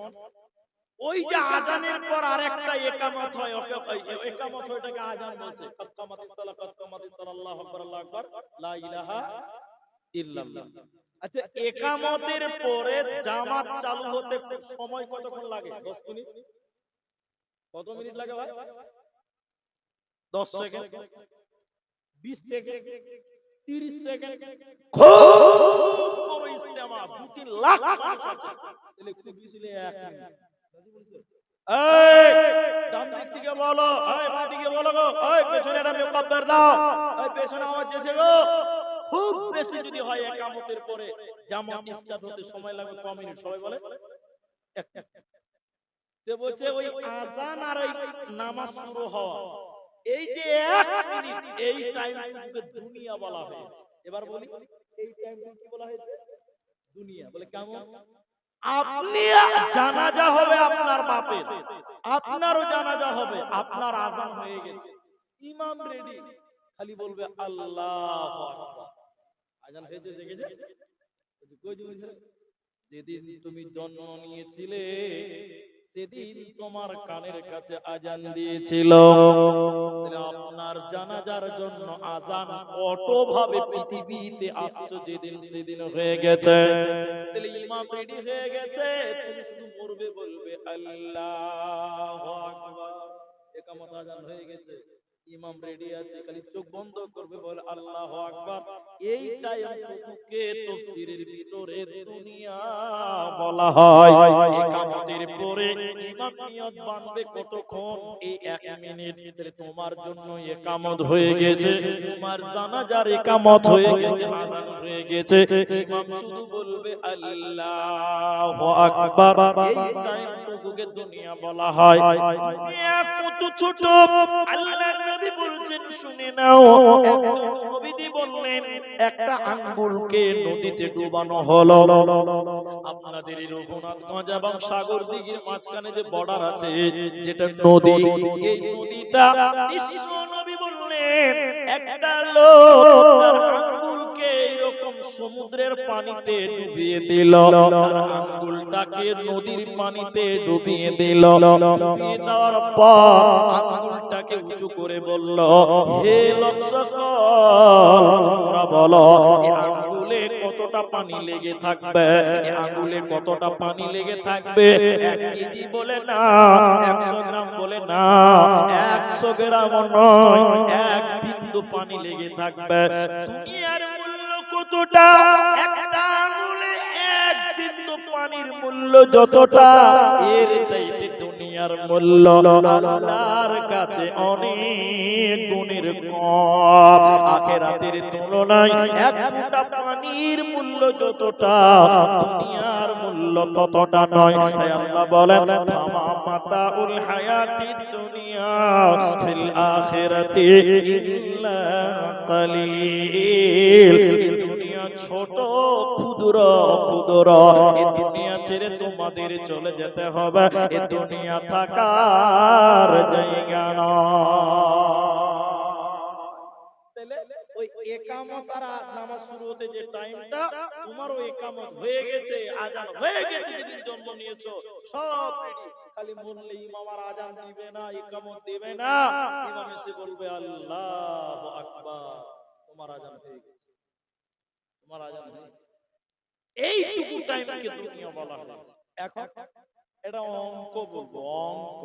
ওই যে আজানের পর আরেকটা ইকামত হয়, ইকামত হয়, এটাকে আজান বলছে। কাদ কামাতিস সালাহ, কাদ কামাতিস সালাহ, আল্লাহু আকবার, আল্লাহু আকবার, লা ইলাহা ইল্লাল্লাহ। আচ্ছা, ইকামতের পরে জামাত চালু হতে সময় কতক্ষণ লাগে? 10 মিনিট। কত মিনিট লাগে ভাই? 10 সেকেন্ড, 20 সেকেন্ড, 30 সেকেন্ড। খুব বড় ইজতেমা, 2-3 লাখ মানুষ আছে, তাহলে খুব বেশি 1 মিনিট। এই ডান দিক থেকে বলো, এই বাঁ দিকে বলো গো, এই পেছনে একটা মুকাব্বির দাও, এই পেছনে আওয়াজ দিয়েছে গো। খুব বেশি যদি হয় ইকামতের পরে জামাত স্টার্ট হতে সময় লাগে কত মিনিট? সবাই বলে তে বলছে ওই আযান আর ওই নামাজ শুরু হওয়া, এই যে 1 মিনিট, এই টাইমটুকুকে দুনিয়া বলা হয়। এবার বলি, এই টাইমটুকু কি বলা হয়েছে? দুনিয়া। বলে কেমন? আপনি জানাজা হবে আপনার বাপের, আপনারও জানাজা হবে, আপনার আযান হয়ে গেছে, ইমাম রেডি, খালি বলবে আল্লাহু আকবার, আযান হয়েছে, জেগেছে। যেদিন তুমি জন্ম নিয়েছিলে সেদিন তোমার কানের কাছে আযান দিয়েছিল, আপনার জানাজার জন্য আযান কতভাবে পৃথিবীতে আসছে, যেদিন সেদিন হয়ে গেছে। তাহলে ইমাম রেডি হয়ে গেছে, তুমি শুধু পড়বে, বলবে আল্লাহু আকবার, ইকামত আযান হয়ে গেছে, ইমাম রেডি আছে, খালি চোখ বন্ধ করবে, বলে আল্লাহু আকবার। এই টাইমটুকুকে তাফসীরের ভিতরে দুনিয়া বলা হয়। ইকামতের পরে ইমাম নিয়ত বাঁধবে কতক্ষণ? এই 1 মিনিট। তাহলে তোমার জন্য ইকামত হয়ে গেছে, তোমার জানাজার ইকামত হয়ে গেছে, আযান হয়ে গেছে, ইমাম শুধু বলবে আল্লাহু আকবার। এই টাইমটুকুকে দুনিয়া বলা হয়। দুনিয়া কত ছোট আল্লাহর নবী বলছেন, শুনে নাও। একজন নবীজি বললেন, একটা আঙ্গুলকে নদীতে ডুবানো হলো। আপনাদের এই রঘুনাথগঞ্জ এবং সাগরদিঘির মাঝখানে যে বর্ডার আছে, যেটা নদী, এই নদীটা বিশ্ব নবী বললেন, একটা লোক তার আঙ্গুলকে এরকম সমুদ্রের পানিতে ডুবিয়ে দিল, তার আঙ্গুলটাকে নদীর পানিতে ডুবিয়ে দিল। ডুবিয়ে দেওয়ার পর আঙ্গুলটাকে উঁচু করে বলল, হে লোক সকল, তোমরা বলো এই আঙ্গুলে কত কতটা পানি লেগে থাকবে, আঙ্গুলে কতটা পানি লেগে থাকবে, 1 কেজি বলে না, 100 গ্রাম বলে না, 100 গ্রাম নয়, 1 বিন্দু পানি লেগে থাকবে। দুনিয়ার মূল্য কতটা? একটা আঙ্গুলে 1 বিন্দু পানির মূল্য যতটা, এর চাইতে দুনিয়ার মূল্য আল্লাহর কাছে অনেক গুণের কম। আখিরাতের তুলনায় 1 ফোঁটা পানির মূল্য যতটা, দুনিয়ার মূল্য ততটা নয়। তাই আল্লাহ বলেন, ফামা মাতাউল হায়াতিদ দুনিয়া ফিল আখিরাতি ইল্লা কালিল। দুনিয়া ছোট, ক্ষুদ্র ক্ষুদ্র, এই দুনিয়া ছেড়ে তোমাদের চলে যেতে হবে। এই দুনিয়া থাকার জায়গা নয়। ওই একামত আর নামাজ শুরু হতে যে টাইমটা, তোমারও একামত হয়ে গেছে, আজান হয়ে গেছে। যেদিন জন্ম নিয়েছো সব রেডি, খালি বললে ইমাম আর আজান দিবে না, একামত দিবে না, ইমাম এসে বলবে আল্লাহু আকবার, তোমার আজান হয়ে গেছে, তোমার আজান হয়ে গেছে। এইটুকু টাইমকে দুনিয়া বলা হয়। এখন এটা অঙ্ক বলবো, অঙ্ক।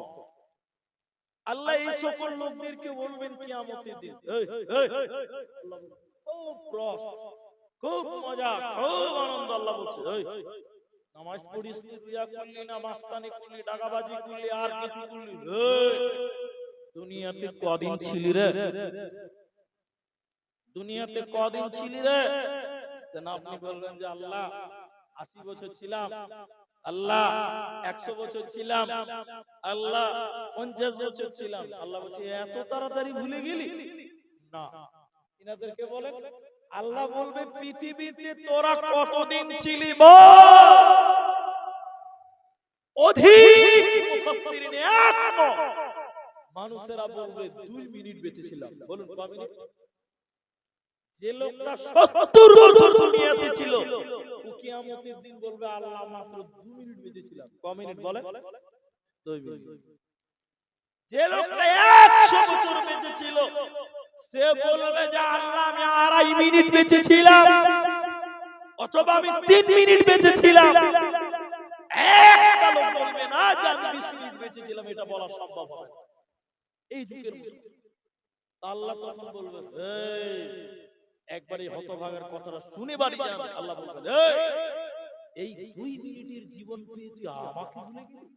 আল্লাহ এই সকল লোকদেরকে বলবেন কিয়ামতের দিন, খুব রস, খুব মজা, খুব আনন্দ। আল্লাহ বলছে, নামাজ পড়িস, রিয়া করলি না, মাস্তানি করলি, ডাকাবাজি করলি, আর কিছু করলি, দুনিয়াতে কদিন ছিলি রে? দুনিয়াতে কদিন ছিলি রে? আপনি বলবেন যে আল্লাহ 80 বছর ছিলাম, আল্লাহ 100 বছর ছিলাম, আল্লাহ 50 বছর ছিলাম। আল্লাহ বলছে, এত তাড়াতাড়ি ভুলে গেলি? না, ইনাদেরকে বলেন, আল্লাহ বলবে, পৃথিবীতে তোরা কতদিন ছিলি বল? অধিক মুফাসসিরিন একমত, মানুষেরা বলবে 2 মিনিট বেঁচে ছিলাম। বলুন কত মিনিট? যে লোকটা 70 বছর দুনিয়াতে ছিল, ও কিয়ামতের দিন বলবে আল্লাহ মাত্র 2 মিনিট বেঁচে ছিলাম। ক মিনিট বলেন? 2 মিনিট। যে লোকটা 100 বছর বেঁচে ছিল, সে বলবে যে আল্লাহ আমি 2.5 মিনিট বেঁচে ছিলাম, অথবা আমি 3 মিনিট বেঁচে ছিলাম। একটা লোক বলবে না যে আমি 20 মিনিট বেঁচে ছিলাম, এটা বলা সম্ভব হয় না এই যুগের মুসলমান। আল্লাহ তখন বলবে, একবার এই হতভাগার কথাটা শুনে বাড়ি যান। আল্লাহ বলবেন, এই 2 মিনিটের জীবন পেয়ে তুই আমাকে ভুলে গেলি?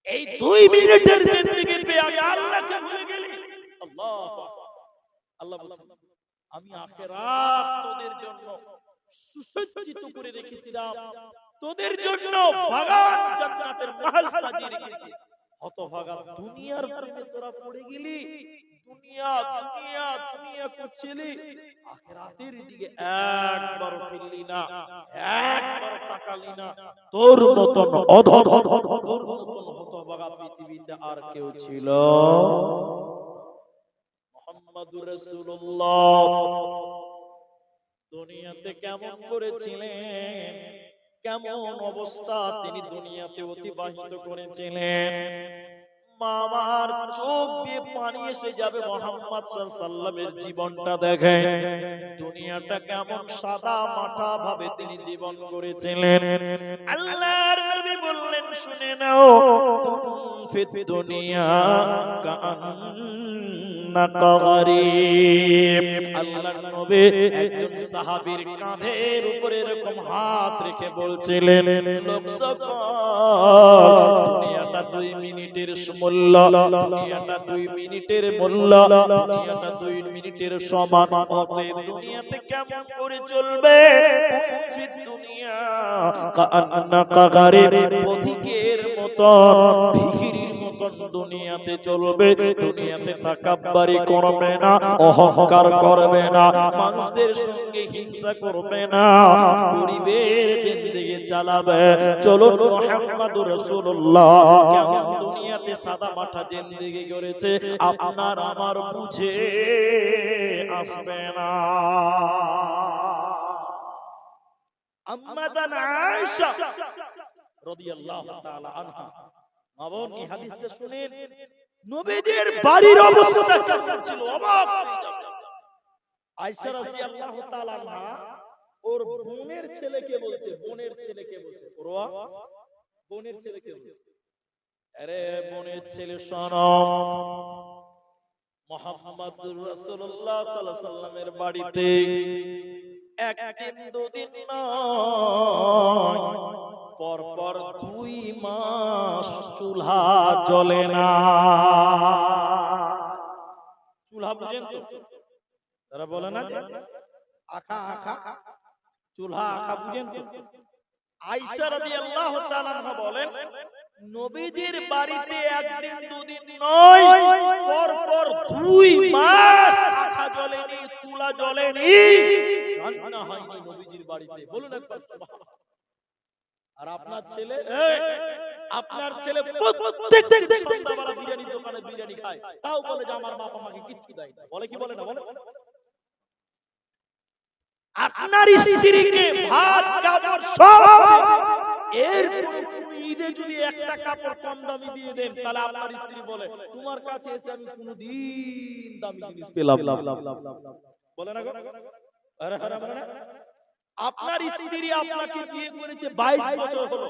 এই 2 মিনিটের জিন্দেগি পেয়ে আমি আল্লাহকে ভুলে গেলি? আল্লাহু আকবার। আল্লাহ বলছেন, আমি আখিরাত তোদের জন্য সুসজ্জিত করে রেখেছিলাম, তোদের জন্য বাগান জান্নাতের মহল সাজিয়ে রেখেছি। হতভাগা, দুনিয়ার প্রেমে তোরা পড়ে গেলি, দুনিয়া দুনিয়া দুনিয়া করছিলি, আখিরাতের দিকে একবার ফিরলি না, একবার তাকালি না। তোর মতন অধম, তোর মতন হতভাগা পৃথিবীতে আর কেউ ছিল? মুহাম্মাদুর রাসূলুল্লাহ দুনিয়াতে কেমন করেছিলেন, কেমন অবস্থা তিনি দুনিয়াতে অতিবাহিত করেছিলেন, মামার চোখ দিয়ে পানি এসে যাবে মুহাম্মদ সাল্লাল্লাহু আলাইহি সাল্লামের জীবনটা দেখেন। দুনিয়াটা কেমন সাদা মাটা ভাবে তিনি জীবন করেছিলেন। আল্লাহর নবী বললেন, শুনে নাও, ফিদ দুনিয়া কাআন্নাকা গরীব। আল্লাহর নবী একজন সাহাবীর কাঁধের উপরে এরকম হাত রেখে বলছিলেন, লোক সকল, দুনিয়াটা 2 মিনিটের মূল্য, দুনিয়াটা 2 মিনিটের মূল্য, দুনিয়াটা 2 মিনিটের সমান। অতএব দুনিয়াতে কেমন করে চলবে? ফিদ দুনিয়া কাআন্নাকা গরীব, পথিকের মতন, ভিখিরির মতন দুনিয়াতে চলবে। দুনিয়াতে তাকাব্বুরি করবে না, অহংকার করবে না, মানুষদের সঙ্গে হিংসা করবে না, গরিবের জিন্দেগি চালাবে। চলুন মুহাম্মদুর রাসূলুল্লাহ কেমন দুনিয়াতে সাদা মাঠা জিন্দেগি করেছে, আপনার আমার বুঝে আসবে না। আম্মাদান আয়েশা রাদিয়াল্লাহু তাআলা আনহা, মাবন এই হাদিসটা শুনেন, নবীজির বাড়ির অবস্থা কেমন ছিল অবাক হয়ে যাবে। আয়েশা রাদিয়াল্লাহু তাআলা আনহা ওর বোনের ছেলেকে বলছে, বোনের ছেলেকে বলছে, ওরওয়া বোনের ছেলেকে বলছে, আরে বোনের ছেলে শোনো, মুহাম্মদুর রাসূলুল্লাহ সাল্লাল্লাহু আলাইহি সাল্লামের বাড়িতে একদিন দুদিন নয়, পর পর 2 মাস চুলহা জ্বলে না। চুলহা বুঝেন তো? তারা বলে না যে আখা আখা, চুলহা আখা বুঝেন তো? আয়েশা রাদিয়াল্লাহু তাআলা আনহা বলেন, নবীজির বাড়িতে একদিন দুদিন নয়, পর পর 2 মাস আখা জ্বলেনি, চুলা জ্বলেনি, রান্না হয়নি নবীজির বাড়িতে। বলুন একবার সুবহানাল্লাহ। আর আপনার ছেলে, আপনার ছেলে প্রত্যেকদিন সন্ধ্যাবেলা বিরিয়ানির দোকানে বিরিয়ানি খায়, তাও বলে যে আমার বাবা মাকে কিচ্ছু দেয় না। বলে কি বলে না? বলে আপনার স্ত্রীকে ভাত কাপড় সব, এর ঈদে যদি একটা কাপড় কম দামি দিয়ে দেন, তাহলে আপনার স্ত্রী বলে তোমার কাছে এসে আমি কোনদিন দামি জিনিস পেলাম না। বলে না গো? আরে আরে বলে না? আপনার স্ত্রী আপনাকে বিয়ে করেছে 22 বছর হলো,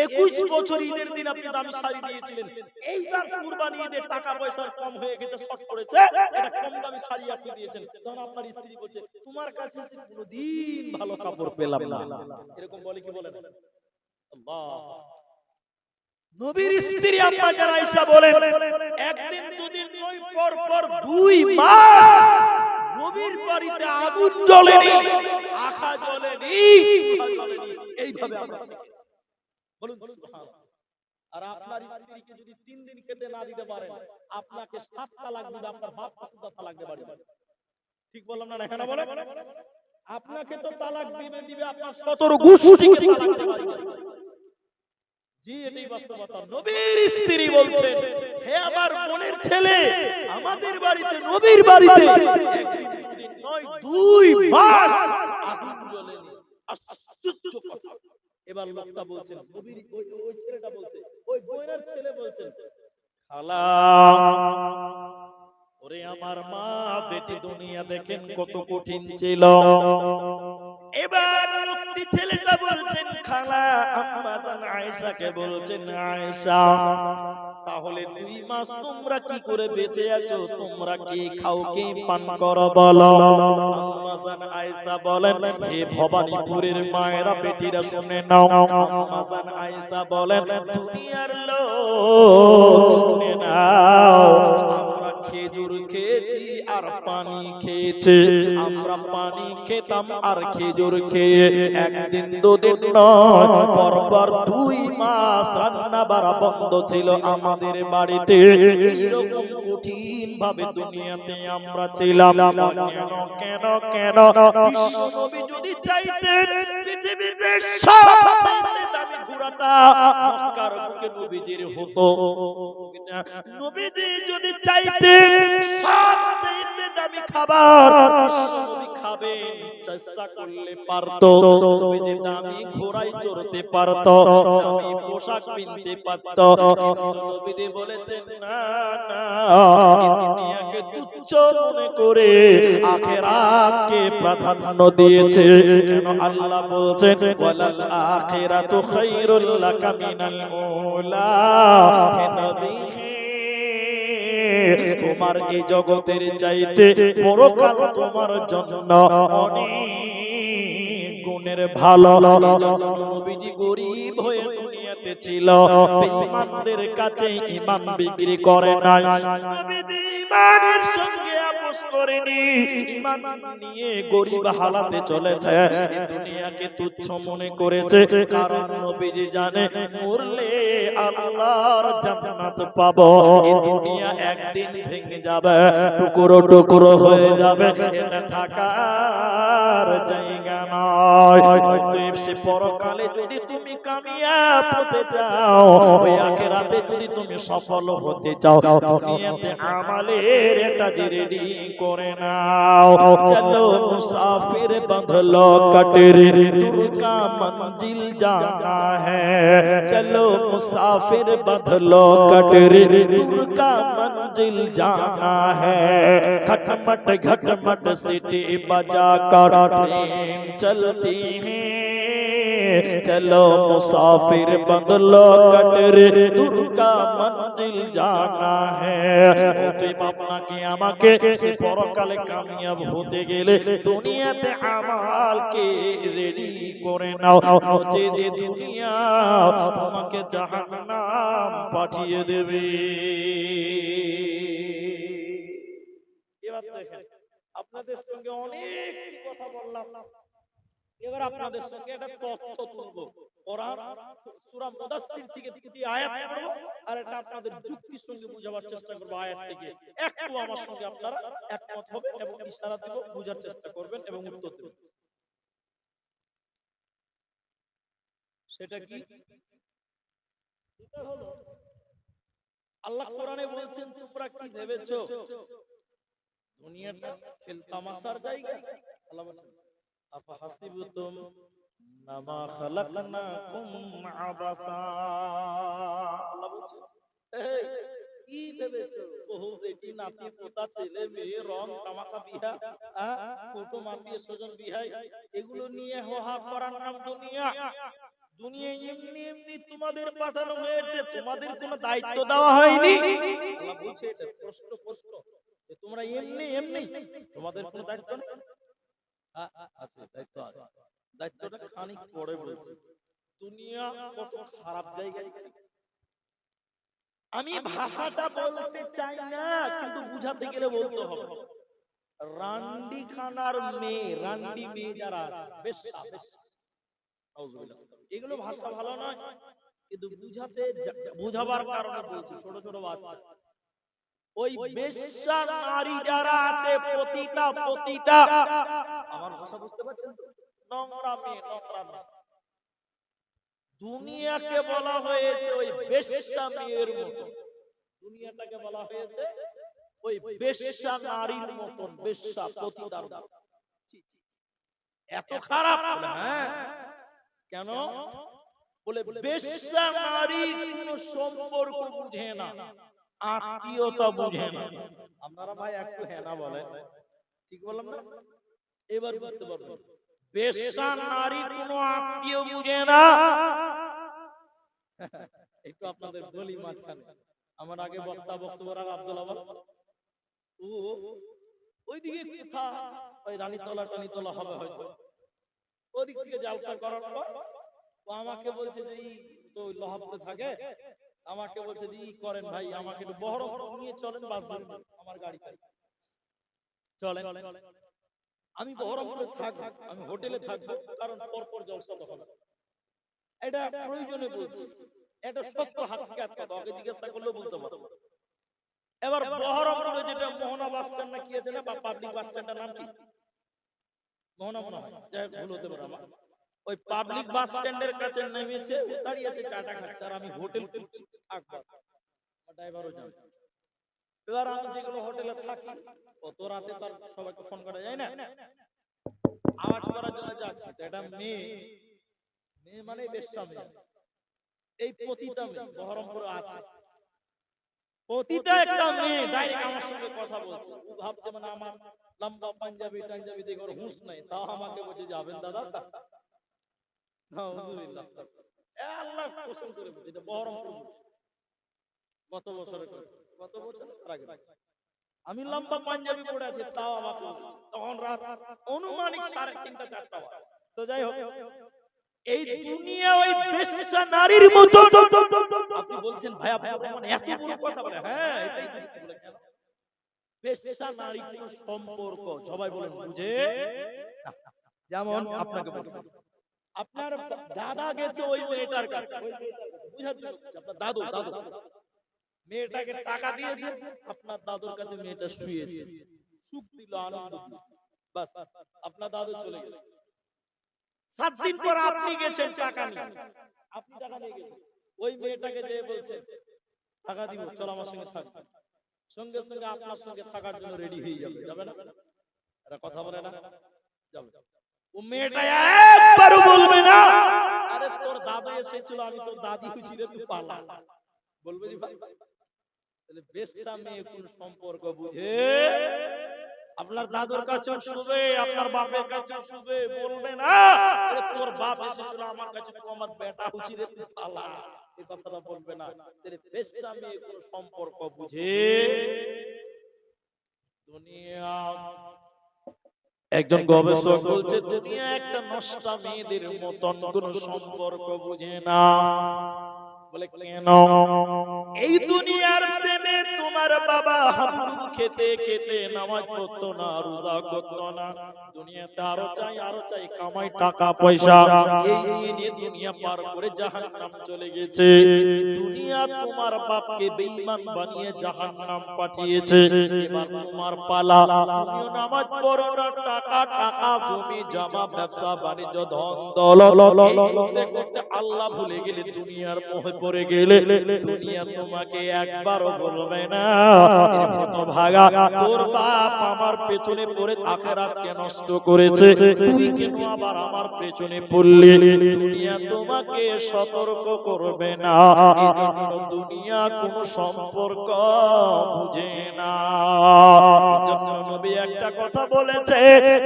21 বছর ঈদের দিন আপনি দামি শাড়ি দিয়েছিলেন, এইবার কুরবানি ঈদে টাকা পয়সার কম হয়ে গেছে, শর্ট পড়েছে, এটা কম দামি শাড়ি আপনি দিয়েছেন, তখন আপনার স্ত্রী বলছে তোমার কাছে এসে কোনদিন ভালো কাপড় পেলাম না। এরকম বলে কি বলে না? আল্লাহ। নবীর স্ত্রী আম্মা জান আয়েশা বলেন, একদিন দুদিন নয়, পর পর 2 মাস নবীর বাড়িতে আগুন জ্বলেনি, আখা জ্বলেনি, চুলা জ্বলেনি, এইভাবে আমরা দেখি। বলুন সুবহানাল্লাহ। আর আপনার স্ত্রীকে যদি 3 দিন খেতে না দিতে পারেন, আপনাকে 7 তালাক দিবে, আপনার বাপ সুদ্ধা তালাক দেবে। ঠিক বললাম না? এখানে বলে আপনাকে তো তালাক দিবে, আপনার 17 গোষ্ঠীকে তালাক দেবে। জি, এটাই বাস্তবতা। নবীর স্ত্রী বলছেন, হে আমার বোনের ছেলে, আমাদের বাড়িতে, নবীর বাড়িতে একদিন দুদিন নয়, 2 মাস আগুন জ্বলেনি। আশ্চর্য কথা। এবার লোকটা বলছেন, নবীর ওই ছেলেটা বলছে, ওই বোনের ছেলে বলছেন, খালা, ওরে আমার মা বেটি দুনিয়া দেখেন কত কঠিন ছিল। এবার লোকটি ছেলেটা বলছেন, খালা, আম্মা জান আয়েশাকে বলছেন, আয়েশা, তাহলে 2 মাস তোমরা কি করে বেঁচে আছো? তোমরা কি খাও, কি পান করো বলো? আম্মা জান আয়েশা বলেন, হে ভবানীপুরের মায়েরা, বেটিরা শুনে নাও। আম্মা জান আয়েশা বলেন, দুনিয়ার লোক শুনে নাও, আমরা খেজুর খেয়েছি আর পানি খেয়েছি, আমরা পানি খেতাম আর খেজুর খেয়ে একদিন দুদিন নয়, পরপর 2 মাস রান্না বাড়া বন্ধ ছিল আমাদের বাড়িতে। এইরকম কঠিন ভাবে দুনিয়াতে আমরা ছিলাম। কেন কেন কেন? বিশ্ব নবী যদি চাইতেন পৃথিবীতে সবচেয়ে দামি ঘোড়াটা মক্কার বুকে নবীজির হতো, নবীজি যদি চাইতেন সবচেয়ে দামি খাবার বিশ্ব নবী খাবেন, চেষ্টা করলে পারতো। নবীজি দামি ঘোড়ায় চড়তে পারতো, দামি পোশাক কিনতে পারতো, কিন্তু নবীজি বলেছেন না না, দুনিয়াকে তুচ্ছ মনে করে আখিরাতকে প্রাধান্য দিয়েছে। কেন? আল্লাহ বলেছেন, ওয়ালাল আখিরাতু খায়রুল লাকা মিনাল উলা। হে নবী, তোমার এই জগতের চাইতে পরকাল তোমার জন্য অনেক গুণের ভালো। নবীজি গরিব হয়ে দুনিয়াতে ছিল, বেঈমানদের কাছে ঈমান বিক্রি করে নাই। নবীজি ঈমানের সঙ্গে আপোস করেনি, ঈমান নিয়ে গরিব হালাতে চলেছে, এই দুনিয়াকে তুচ্ছ মনে করেছে। কারণ নবীজি জানে মরলে আল্লাহর জান্নাত পাবো। এই দুনিয়া একদিন ভেঙে যাবে, টুকরো টুকরো হয়ে যাবে, এটা থাকার জায়গা নয়। অতএব সে পরকালে যদি তুমি কামিয়াব হতে চাও, ওই আখিরাতে যদি তুমি সফল হতে চাও, দুনিয়াতে আমালের একটা রেডি করে নাও। চলো মুসাফির বদলো কটরে, दूर का मंजिल जाना है, चलो मुसाफिर मुसाफिर बदलो कटरे दूर का मंजिल जाना है खटमट घटमट सीटी बजा कर ट्रेन चलती है चलो मुसाफिर बदलो कटरे दूर का मंजिल जाना है অতএব আপনাকে আমাকে সে পরকালে কামিয়াব হতে গেলে দুনিয়াতে আমালকে রেডি করে নাও নচেত দুনিয়া তোমাকে জাহান্নাম পাঠিয়ে দেবে। এবার দেখেন আপনাদের সঙ্গে অনেক কথা বললাম, এবার আপনাদের সঙ্গে একটা তথ্য তুলবো। কোরআন সূরা মুদাসসির থেকে দুটি আয়াত পড়ব আর এটা আপনাদের যুক্তির সঙ্গে বোঝাবার চেষ্টা করব। আয়াত থেকে একটু আমার সঙ্গে আপনারা একমত হবেন এবং ইশারা দেব, বোঝার চেষ্টা করবেন এবং উত্তর দেবেন। সেটা কি? এটা হলো আল্লাহ কোরআনে বলছেন তোমরা কি ভেবেছো দুনিয়াটা খেল তামাশার জায়গা? আল্লাহ বলছেন আফাহাসিবতুম নামা খালাকনাকুম আবাসা। আল্লাহ বলছেন এই কি ভেবেছো বহু বেটি নাতি পোতা ছেলে মেয়ে রং তামাশা বিহা ফটো মাপিয়ে স্বজন বিহাই এগুলো নিয়ে হোহা করার নাম দুনিয়া। দুনিয়া এমনি এমনি তোমাদের পাঠানো হয়েছে, তোমাদের কোনো দায়িত্ব দেওয়া হয়নি। আল্লাহ বলছে এটা প্রশ্ন যে তোমরা এমনি এমনি তোমাদের কোনো দায়িত্ব নেই। আছে দায়িত্ব আছে, দায়িত্বটা খানিক পরে বলছে। দুনিয়া কত খারাপ জায়গায়। আমি ভাষাটা বলতে চাই না কিন্তু বুঝাতে গেলে বলতে হবে। রান্ডি খানার মেয়ে, রান্ডি মেয়ে যারা বেশ্যা, এগুলো ভাষা ভালো নয় কিন্তু বুঝাবার কারণে বলছি। ছোট ছোট বাচ্চা ওই বেশ্যা নারী যারা আছে পতিতা আমার ভাষা বুঝতে পারছেন তো? নোংরা মেয়ে, নোংরা মেয়ে। দুনিয়াকে বলা হয়েছে ওই বেশ্যা মেয়ের মতো, দুনিয়াটাকে বলা হয়েছে ওই বেশ্যা নারীর মতন, বেশ্যা পতিতার মতো। এত খারাপ? হ্যাঁ। কেন? বলে বেশ্যা নারী কোন সম্পর্ক বুঝে না, আত্মীয়তা বুঝে না। আপনারা ভাই একটু হ্যাঁ না বলেন, ঠিক বললাম না? এবার বুঝতে পারবেন বেশ্যা নারী কোন আত্মীয় বুঝে না। একটু আপনাদের বলি মাঝখানে আমার আগে বক্তব্য আব্দুল আওয়াল ও ওইদিকে কোথা ওই রানীতলা হবে হয়তো, ওদিক থেকে জালসা করার পর ও আমাকে বলছে যে তো লহাবতে থাকে, আমাকে বলছে যে করেন ভাই আমাকে একটু বহরমপুর নিয়ে চলেন, বাস ধরবেন আমার গাড়িতে চলেন। আমি বহরমপুরে থাকবো, আমি হোটেলে থাকবো, কারণ পরপর জলসা হবে। এটা প্রয়োজনে বলছি, এটা সত্য হাকিকাত কথা, ওকে জিজ্ঞাসা করলেও বলতে পারবো। এবার বহরমপুরে যেটা মোহনা বাস স্ট্যান্ড না কি আছে না, বা পাবলিক বাস স্ট্যান্ডের নাম কি? মোহনা মনে হয়, যাই ভুল হতে পারে আমার। ওই পাবলিক বাস স্ট্যান্ডের কাছে নেমেছে, দাঁড়িয়ে আছে চাটা খাচ্ছে আর আমি হোটেল খুঁজছি থাকবো, ড্রাইভারও জানে। এবার আমি যেগুলো হোটেলে থাকি কত রাতে তার সবাইকে ফোন করা যায় না, আওয়াজ করার জন্য যাচ্ছি। এটা মেয়ে মানে বেশ্যা মেয়ে, এই পতিতা মেয়ে বহরমপুরে আছে। পতিতা একটা মেয়ে ডাইরেক্ট আমার সঙ্গে কথা বলছে। ও ভাবছে মানে আমার লম্বা পাঞ্জাবি টাঞ্জাবি দেখে ওর হুঁশ নাই, তাও আমাকে বলছে যাবেন দাদা। নাউজুবিল্লাহ, আল্লাহ কসম করে বলছে এটা বহরমপুর। কত বছর আগে আমি লম্বা পাঞ্জাবি পরে আছি, তাও আমাকে তখন রাত অনুমানিক 3:30 4টা বাজে। তো যাই হোক, এই দুনিয়া ওই বেশ্যা নারীর মতো। আপনি বলছেন ভাই আপনি এত বড় কথা বলে? হ্যাঁ এটাই বলে। কেন? বেশ্যা নারী কোন সম্পর্ক সবাই বলেন বুঝে। যেমন আপনাকে বলবো, আপনার দাদা গেছে ওই মেয়েটার কাছে, ওই বুঝার জন্য আপনার দাদু মেয়েটাকে টাকা দিয়েছে, আপনার দাদুর কাছে মেয়েটা শুয়েছে, সুখ দিল, আনন্দ দিল, বাস আপনার দাদু চলে গেছে। 7 দিন পর আপনি গেছেন টাকা নিয়ে, আপনি টাকা নিয়ে গেছেন, ওই মেয়েটাকে যে বলছে টাকা দিব চল আমার সঙ্গে থাকবে, সঙ্গে সঙ্গে আপনার সঙ্গে থাকার জন্য রেডি হয়ে যাবে, যাবে না? এটা কথা বলে না? যাবে। ও মেয়েটা একবারও বলবে না আরে তোর দাদু এসেছিল আমি তোর দাদি হইছি রে তুই পালা, বলবে যে ভাই তাহলে বেশ্যা মেয়ে কোন সম্পর্ক বুঝে আপনার দাদুর কাছেও শুবে, আপনার বাপের কাছেও শুবে, বলবে না আরে তোর বাপ এসেছিল আমার কাছে, তো আমার বেটা হুচি রে পালা, এই কথাটা বলবে না। তাহলে বেশ্যা মেয়ে কোন সম্পর্ক বুঝে? দুনিয়া, একজন গবেষক বলছে দুনিয়া একটা নষ্টা মেয়েদের মতন কোন সম্পর্ক বুঝে না। বলে কেন? এই দুনিয়ার প্রেমে তোমার বাবা হাবুডুবু খেতে খেতে নামাজ পড়তো না, রোজা করতো না, দুনিয়াতে আরো চাই কামাই টাকা পয়সা, এই নিয়ে দুনিয়া পার করে জাহান্নাম চলে গেছে। দুনিয়া তোমার বাপকে বেঈমান বানিয়ে জাহান্নাম পাঠিয়েছে। এবার তোমার পালা, তুমিও নামাজ পড়ো না, টাকা টাকা জমি জমা ব্যবসা বাণিজ্য ধন দৌলত করতে করতে আল্লাহ ভুলে গেলে, দুনিয়ার মোহে পড়ে গেলে, দুনিয়া তোমাকে একবারও বলবে না এর মতো ভাগা তোর বাপ আমার পেছনে পড়ে আখিরাতকে নষ্ট করেছে, তুই কেন আবার আমার পেছনে পড়লি? দুনিয়া তোমাকে সতর্ক করবে না, এজন্য দুনিয়া কোনো সম্পর্ক বুঝে না। এজন্য নবী একটা কথা বলেছে,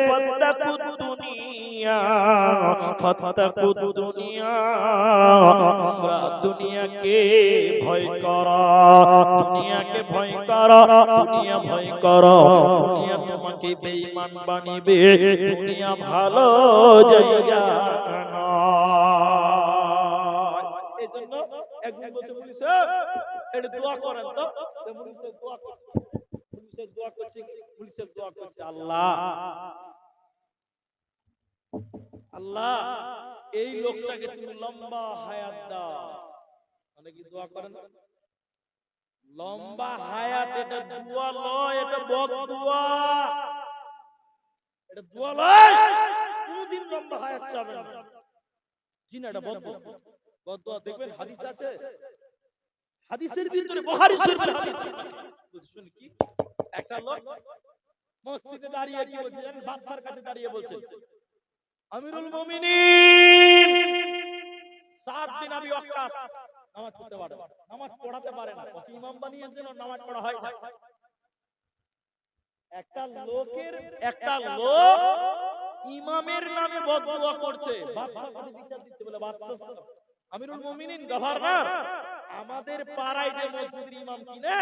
ফাত্তাকুদ দুনিয়া, ফাত্তাকুদ দুনিয়া, তোমরা দুনিয়াকে ভয় করো, দুনিয়াকে ভয় করো, দুনিয়া ভয় করো, দুনিয়া তোমাকে বেঈমান বানিবে, দুনিয়া ভালো জায়গা নয়। এজন্য একজন বলছে পুলিশ এটা দোয়া করেন তো, পুলিশের দোয়া করছে, পুলিশের দোয়া করছে, পুলিশের দোয়া করছে, আল্লাহ আল্লাহ এই লোকটাকে তুমি লম্বা হায়াত দাও। মানে কি দোয়া করেন? লম্বা হায়াত, এটা দোয়া নয়, এটা বদদোয়া। এটা দোয়া নয়, কোনদিন লম্বা হায়াত চাবেন না। জি না, এটা বদদোয়া। বদদোয়া দেখবেন হাদিস আছে, হাদিসের ভিতরে বুখারী শরীফের হাদিস। শুনুন কি, একটা লোক মসজিদে দাঁড়িয়ে কি বলছে জানেন? বাদশার কাছে দাঁড়িয়ে বলছে, আমিরুল মুমিনিন সাদ বিন আবি ওয়াক্কাস নামাজ পড়তে পারে, নামাজ পড়াতে পারে না, ওকে ইমাম বানিয়েছেন, নামাজ পড়া হয় না। একটা লোক ইমামের নামে বদদুয়া করছে, বাদশার কাছে বিচার দিচ্ছে, বলে বাদশা আমিরুল মুমিনিন গভর্নর, আমাদের পাড়ায় যে মসজিদের ইমাম কি না,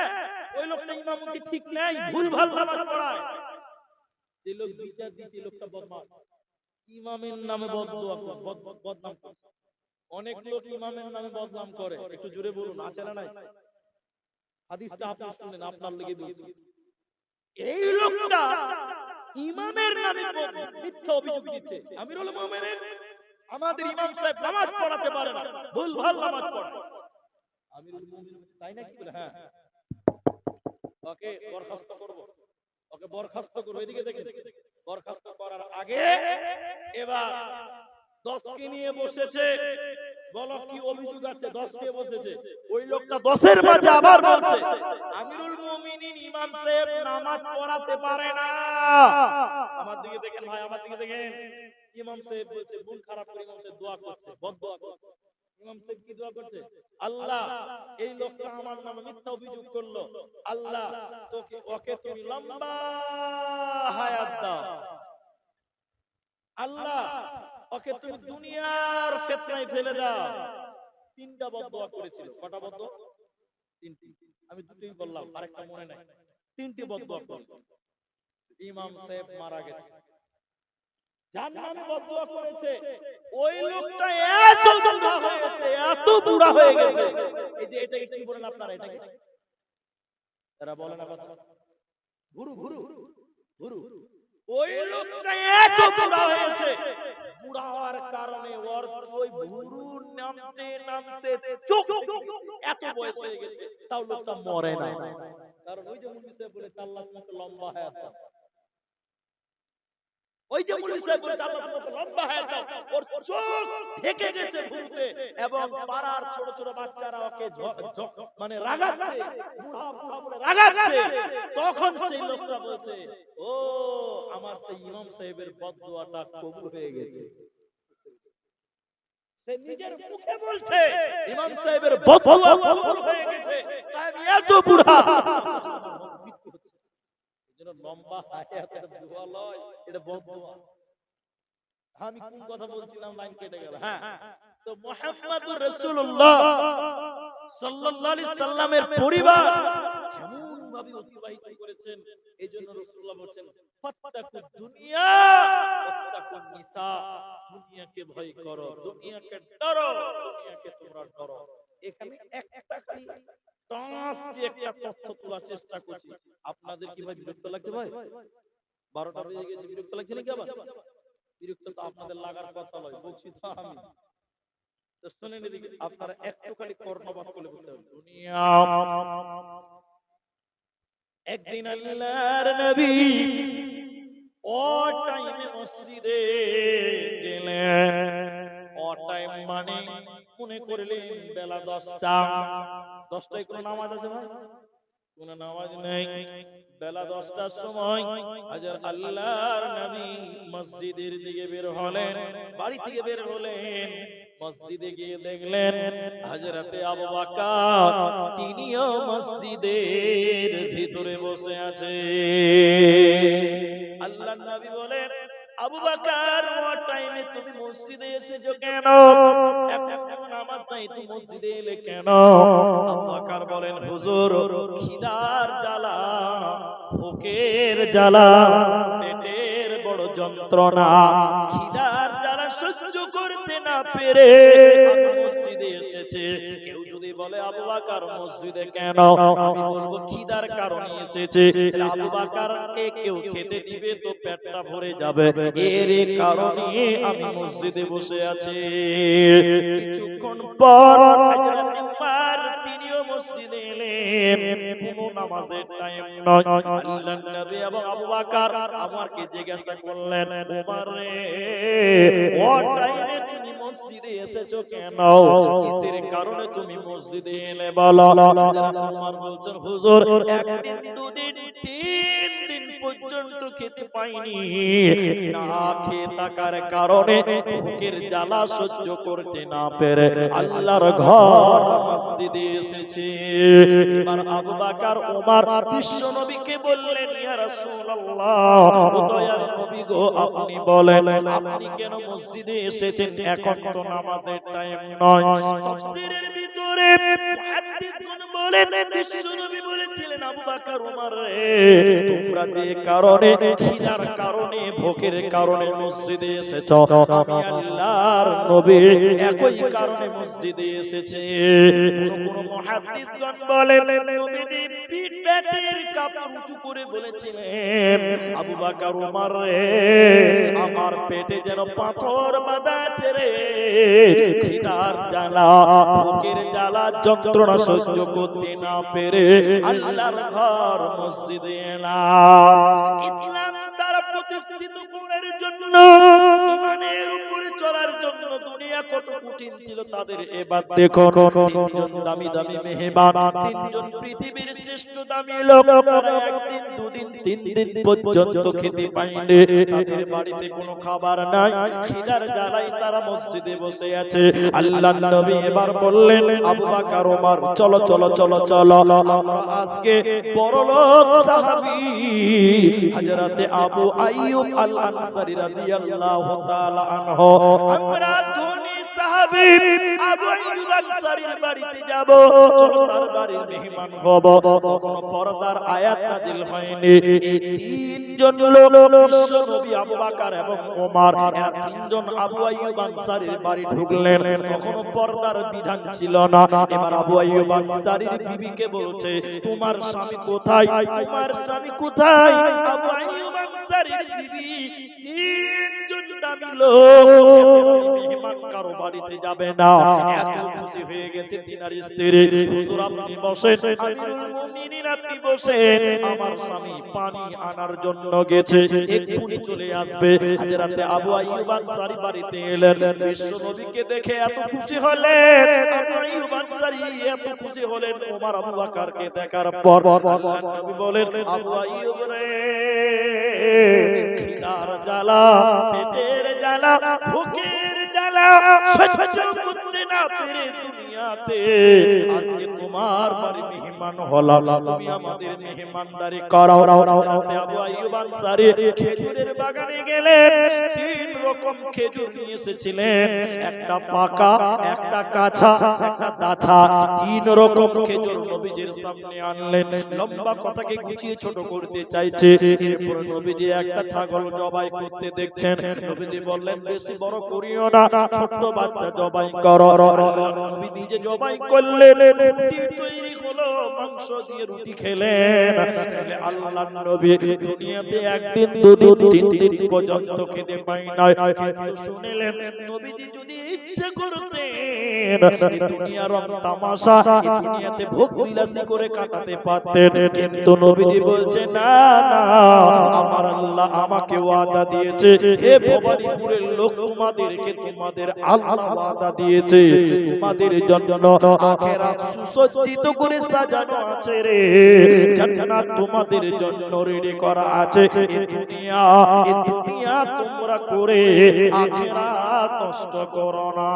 ওই লোকটা ইমামতি ঠিক নাই, ভুলভাল নামাজ পড়ায়। যে লোক বিচার দিচ্ছে লোকটা বদমাশ, ইমামের নামে বদদুয়া করে, বদনাম করে। অনেক লোক ইমামের নামে বদনাম করে, একটু জোরে বলুন আছে না নাই? হাদিসটা আপনি শুনলেন, আপনার লেগে বলছি। এই লোকটা ইমামের নামে মিথ্যা অভিযোগ দিচ্ছে, আমিরুল মুমিনিন আমাদের ইমাম সাহেব নামাজ পড়াতে পারে না, ভুলভাল নামাজ পড়ে। আমিরুল মুমিনিন তাই নাকি? বলে হ্যাঁ, ওকে বরখাস্ত করব, ওকে বরখাস্ত করব। এদিকে দেখেন, বরখাস্ত করার আগে এবার 10 কে নিয়ে বসেছে, বলো কি অভিযোগ আছে? 10 কে বসেছে, ওই লোকটা 10 এর মাঝে আবার বলছে আমিরুল মুমিনিন ইমাম সাহেব নামাজ পড়াতে পারে না। আমার দিকে দেখেন ভাই, আমার দিকে দেখেন, ইমাম সাহেব বলছে, মন খারাপ করে ইমাম সাহেব দোয়া করছে, বদদোয়া করছে। ইমাম সাহেব কি দোয়া করছে? আল্লাহ এই লোকটা আমার নামে মিথ্যা অভিযোগ করলো, আল্লাহ ওকে তুমি লম্বা হায়াত দাও, আল্লাহ ওকে তুমি দুনিয়ার ফিতনায় ফেলে দাও। 3টা বদদোয়া করেছিল। কটা বদদোয়া? 3টি। আমি দুটোই বললাম, আরেকটা মনে নাই। 3টি বদদোয়া করল। ইমাম সাহেব মারা গেছে, জান্নাতে বদদোয়া করেছে। ওই লোকটা এত বুড়া হয়ে গেছে, এত বুড়া হয়ে গেছে। এই যে এটা কি বলেন আপনারা? এটা কি এরা বলে না কথা? গুরু গুরু গুরু। ওই লোকটা এত বুড়া হয়েছে, বুড়া হওয়ার কারণে ওর ওই ভুরু নামতে নামতে চোখ এত বয়স হয়ে গেছে, তাও লোকটা মরে না। কারণ ওই যে মুফতি সাহেব বলেছে আল্লাহ তোমাকে লম্বা হায়াত দাও, ওই যে মুফতি সাহেব বলেছে আল্লাহ তোমাকে লম্বা হায়াত দাও, ওর চোখ ঢেকে গেছে ভুরুতে, এবং পাড়ার ছোট ছোট বাচ্চারা ওকে মানে রাগাচ্ছে, বুড়া বুড়া বলে রাগাচ্ছে। তখন সেই লোকটা বলছে, ও আমার সেই ইমাম সাহেবের বদদোয়াটা কবুল হয়ে গেছে। সে নিজের মুখে বলছে ইমাম সাহেবের বদদোয়া কবুল হয়ে গেছে। এত বুড়া লম্বা হায়াত দোয়া লয়, এটা বদদোয়া। আমি কোন কথা বলছিলাম, লাইন কেটে গেল। হ্যাঁ, তো মুহাম্মদুর রাসূলুল্লাহ সাল্লাল্লাহু আলাইহি সাল্লামের পরিবার কেমন ভাবে অতিবাহিত করেছেন, এইজন্য রাসূলুল্লাহ বলেন ফাত্তাকুদ দুনিয়া ওয়াত্তাকুন নিসা, দুনিয়াকে ভয় করো, দুনিয়াকে ডরো, দুনিয়াকে তোমরা ডরো। এখানে একটা খালি টাস দিয়ে একটা তথ্য তোলার চেষ্টা করছি। আপনাদের কি ভাই বিরক্ত লাগছে? ভাই 12টা বেজে গেছে, বিরক্ত লাগছে নাকি? আবার বিরক্ত তো আপনাদের লাগার কথা নয়, বলছি তো আমি। তো শুনেন এদিকে, আপনারা একটু খালি কর্ণপাত করে বুঝতে পারবেন। দুনিয়া একদিন আল্লাহর নবী ও টাইমে মসজিদে গেলেন। ও টাইম মানে মনে করলেন বেলা 10টায় কোন নামাজ আছে ভাই? কোন নামাজ নেই। বেলা 10টার সময় হযরত আল্লাহর নবী মসজিদের দিকে বের হলেন, বাড়ি থেকে বের হলেন। মসজিদে গিয়ে দেখলেন হযরতে আবু বকর তিনিও মসজিদের ভিতরে বসে আছে। আল্লাহর নবী বলেন, আবু বকর ও টাইমে তুমি মসজিদে এসেছো কেন? এখন নামাজ নাই, তুমি মসজিদে এলে কেন? আবু বকর বলেন, হুজুর খিদার জ্বালা, ভুখের জ্বালা, পেটের বড় যন্ত্রণা, খিদার জ্বালা সহ্য করতে না পেরে আমি মসজিদে এসেছি। কেউ যদি বলে আবু বকর মসজিদে কেন, আমি বলবো খিদার কারণে এসেছে। আবু বকরকে কেউ খেতে দিবে তো পেটটা ভরে যাবে, এর কারণে আমি মসজিদে বসে আছি। কিছুক্ষণ পর হযরত উমর তিনিও মসজিদে এলেন। কোনো নামাজের টাইম নয়। আল্লাহর নবী এবং আবু বকর আমাকে জিজ্ঞাসা করলেন, উমর রে ও টাইমে তুমি মসজিদে এসেছো কেন? কিসের কারণে তুমি মসজিদে এলে বলো। হযরত উমর বলছেন, হুজুর একদিন দুদিন তিন দিন পর্যন্ত খেতে পাইনি, না খেয়ে থাকার কারণে ভুখের জ্বালা সহ্য করতে না পেরে আল্লাহর ঘর মসজিদে এসেছি। এবার আবু বকর ওমর বিশ্ব নবীকে বললেন, ইয়া রাসূলুল্লাহ, ও দয়ার নবী গো, আপনি বলেন আপনি কেন মসজিদে এসেছেন? এখন তো নামাজের টাইম নয়। তাফসীরের ভিতরে মুহাদ্দিসগণ বলেন, বিশ্ব নবী বলেছিলেন, আবু বকর ওমর রে, তোমরা যে কারণে খিদার কারণে ভোকের কারণে মসজিদে এসেছো, আমি আল্লাহর নবী একই কারণে মসজিদে এসেছে। কোন মুহাদ্দিসগণ বলেন, নবীজি পেটের কাপড় উঁচু করে বলেছিলেন, আবু বকর ওমর রে, আমার পেটে যেন পাথর বাঁধা আছে রে, খিদার জ্বালা, ভোকের জ্বালা, যন্ত্রণা সহ্য করতে না পেরে আল্লাহর ঘর মসজিদে এলাম। ইসলাম তারা প্রতিষ্ঠিত করার জন্য, ঈমানের উপরে চলার জন্য দুনিয়া কত কঠিন ছিল তাদের। এবার দেখো তিনজন দামি দামি মেহমান, তিনজন পৃথিবীর শ্রেষ্ঠ দামি লোক, তারা একদিন দুদিন তিন দিন পর্যন্ত খেতে পায়নি। তাদের বাড়িতে কোনো খাবার নাই, খিদার জ্বালায় তারা মসজিদে বসে আছে। আল্লাহর নবী এবার বললেন, আবু বকর ওমর চলো চলো চলো চলো, আমরা আজকে বড়লোক সাহাবী হযরতে আবু আইয়ুব আল আনসারী রাদিয়াল্লাহু তাআলা আনহু, আমরা ধনী সাহাবী আবু আইয়ুব আনসারীর বাড়িতে যাব, চলো তার বাড়ির মেহমান হব। তখন পর্দার আয়াত নাযিল হয়নি। এই তিনজন লোক বিশ্ব নবী আবু বকর এবং ওমর, এরা তিনজন আবু আইয়ুব আনসারীর বাড়ি ঢুকলেন। তখন পর্দার বিধান ছিল না। এবার আবু আইয়ুব আনসারীর বিবিকে বলছে, তোমার স্বামী কোথায়? তোমার স্বামী কোথায়? আবু আইয়ুব আনসারীর বিবি, তিনজন দামি লোক মেহমান কারো বাড়িতে যাবে না, এত খুশি হয়ে গেছে তিনার স্ত্রী। হুজুর আপনি বসেন, আমিরুল মুমিনিন আপনি বসেন, আমার স্বামী পানি আনার জন্য গেছে, এক্ষুনি চলে আসবে। হযরতে আবু আইয়ুব আনসারী বাড়িতে এলেন, বিশ্ব নবীকে দেখে এত খুশি হলেন। আবু আইয়ুব আনসারী এত খুশি হলেন ওমর আবু বকরকে দেখার পর। আল্লাহর নবী বলেন, আবু আইয়ুব রে, খিদার জ্বালা, পেটের জ্বালা, ভুখের জ্বালা সহ্য করতে না পেরে দুনিয়াতে আজকে তোমার তোমার বাড়ি মেহমান হলাম, তুমি আমাদের মেহমানদারি করো। রাতে আবু আইয়ুব আনসারী খেজুরের বাগানে গেলেন, তিন রকম খেজুর নিয়ে এসেছিলেন, একটা পাকা, একটা কাঁচা, একটা দাছা, তিন রকম খেজুর নবীজির সামনে আনলেন। লম্বা কথাকে গুছিয়ে ছোট করতে চাইছে। এরপর নবীজি একটা ছাগল জবাই করতে দেখছেন। নবীজি বললেন, বেশি বড় করিও না, ছোট্ট বাচ্চা জবাই করো। নবী নিজে জবাই করলেন, রুটি তৈরি হলো, মাংস দিয়ে রুটি খেলেন। আল্লাহর নবী দুনিয়াতে একদিন, দুদিন, তিন দিন পর্যন্ত খেতে পাই নাই, কিন্তু শুনলেন নবীজি যদি ইচ্ছে করতেন এই দুনিয়ার রং তামাশা, এই দুনিয়াতে ভোগ বিলাসী করে কাটাতে পারতেন, কিন্তু নবীজি বলছে না না, আমার আল্লাহ আমাকে ওয়াদা দিয়েছে, হে ভবানীপুরের লোক, তোমাদেরকে তোমাদের আল্লাহ ওয়াদা দিয়েছে, তোমাদের জন্য আখিরাত সুসজ্জিত করে সাজানো আছে রে, জান্নাত তোমাদের জন্য রেডি করা আছে। এই দুনিয়া তোমরা করে আখিরাত নষ্ট করো না।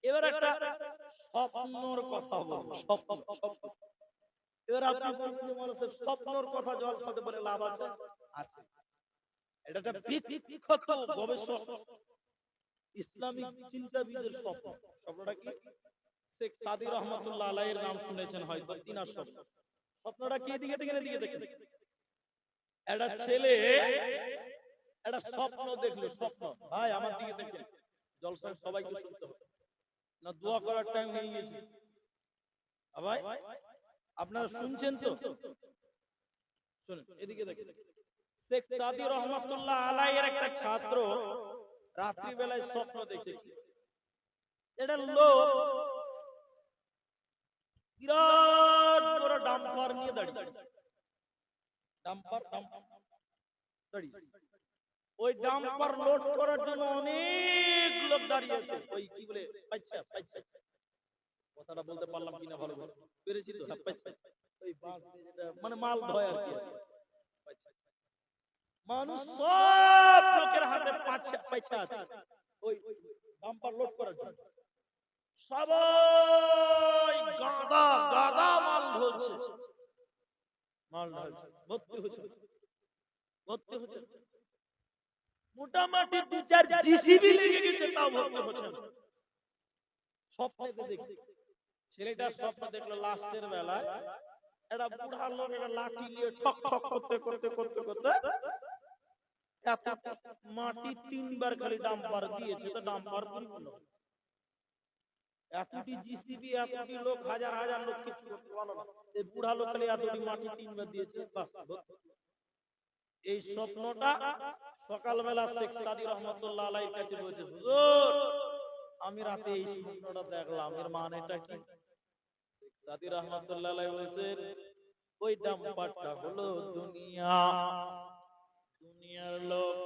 এবার একটা স্বপ্নর কথা বলবো, স্বপ্ন। এবার আপনি মানুষের স্বপ্নর কথা জলসাতে বলে লাভ আছে? আছে। এটা একটা বিখ্যাত গবেষক, ইসলামিক চিন্তাবিদের স্বপ্ন। স্বপ্নটা কি? শেখ সাদি রহমাতুল্লাহ আলাইহির নাম শুনেছেন হয়তো, তিনার স্বপ্ন। স্বপ্নটা কি? দিকে দেখেন, এদিকে দেখেন। একটা ছেলে একটা স্বপ্ন দেখলো, স্বপ্ন। ভাই আমার দিকে দেখেন, জলসা সবাইকে শুনতে হবে না, দোয়া করার টাইম হয়ে গেছে। ভাই আপনারা শুনছেন তো? শুনুন, এদিকে দেখেন। শেখ সাদি রহমাতুল্লাহ আলাইহির একটা ছাত্র রাত্রি বেলায় স্বপ্ন দেখেছে, এটা লোক বিরাট বড় ডাম্পার নিয়ে দাঁড়িয়ে, ডাম্পার দাঁড়িয়ে, ওই ডাম্পার লোড করার জন্য অনেক লোক দাঁড়িয়ে আছে। ওই কি বলে, পাইছা পাইছা, কথাটা বলতে পারলাম কিনা ভালো করে পেরেছি তো? পাইছা, ওই বাস মানে মাল ধয় আর কি। মানুষ সব লোকের হাতে পাইছা আছে ওই ডাম্পার লোড করার জন্য। সবাই গাদা গাদা মাল ঢলছে, মাল ঢলছে, ভর্তি হচ্ছে, ভর্তি হচ্ছে। মোটামুটি 2-4 জিসিবি লেগে গেছে, তাও ভর্তি হচ্ছে না। স্বপ্নে দেখছে, ছেলেটা স্বপ্ন দেখলো লাস্টের বেলায় একটা বুড়া লোক একটা লাঠি নিয়ে ঠক ঠক করতে করতে করতে করতে মাটি 3 বার খালি ডাম্পার দিয়েছে, তো ডাম্পার পরিপূর্ণ। এতটি জিসিবি, এতটি লোক, হাজার হাজার লোক কিছু করতে পারলো না। এই বুড়া লোক খালি এতটি মাটি 3 বার দিয়েছে, বাস। এই স্বপ্নটা সকালবেলা শেখ সাদি রহমাতুল্লাহ আলাইহির কাছে বলছে, হুজুর আমি রাতে এই স্বপ্নটা দেখলাম, এর মানেটা কি? শেখ সাদি রহমাতুল্লাহ আলাইহি বলেছেন, ওই ডাম্পারটা হলো দুনিয়া, দুনিয়ার লোক,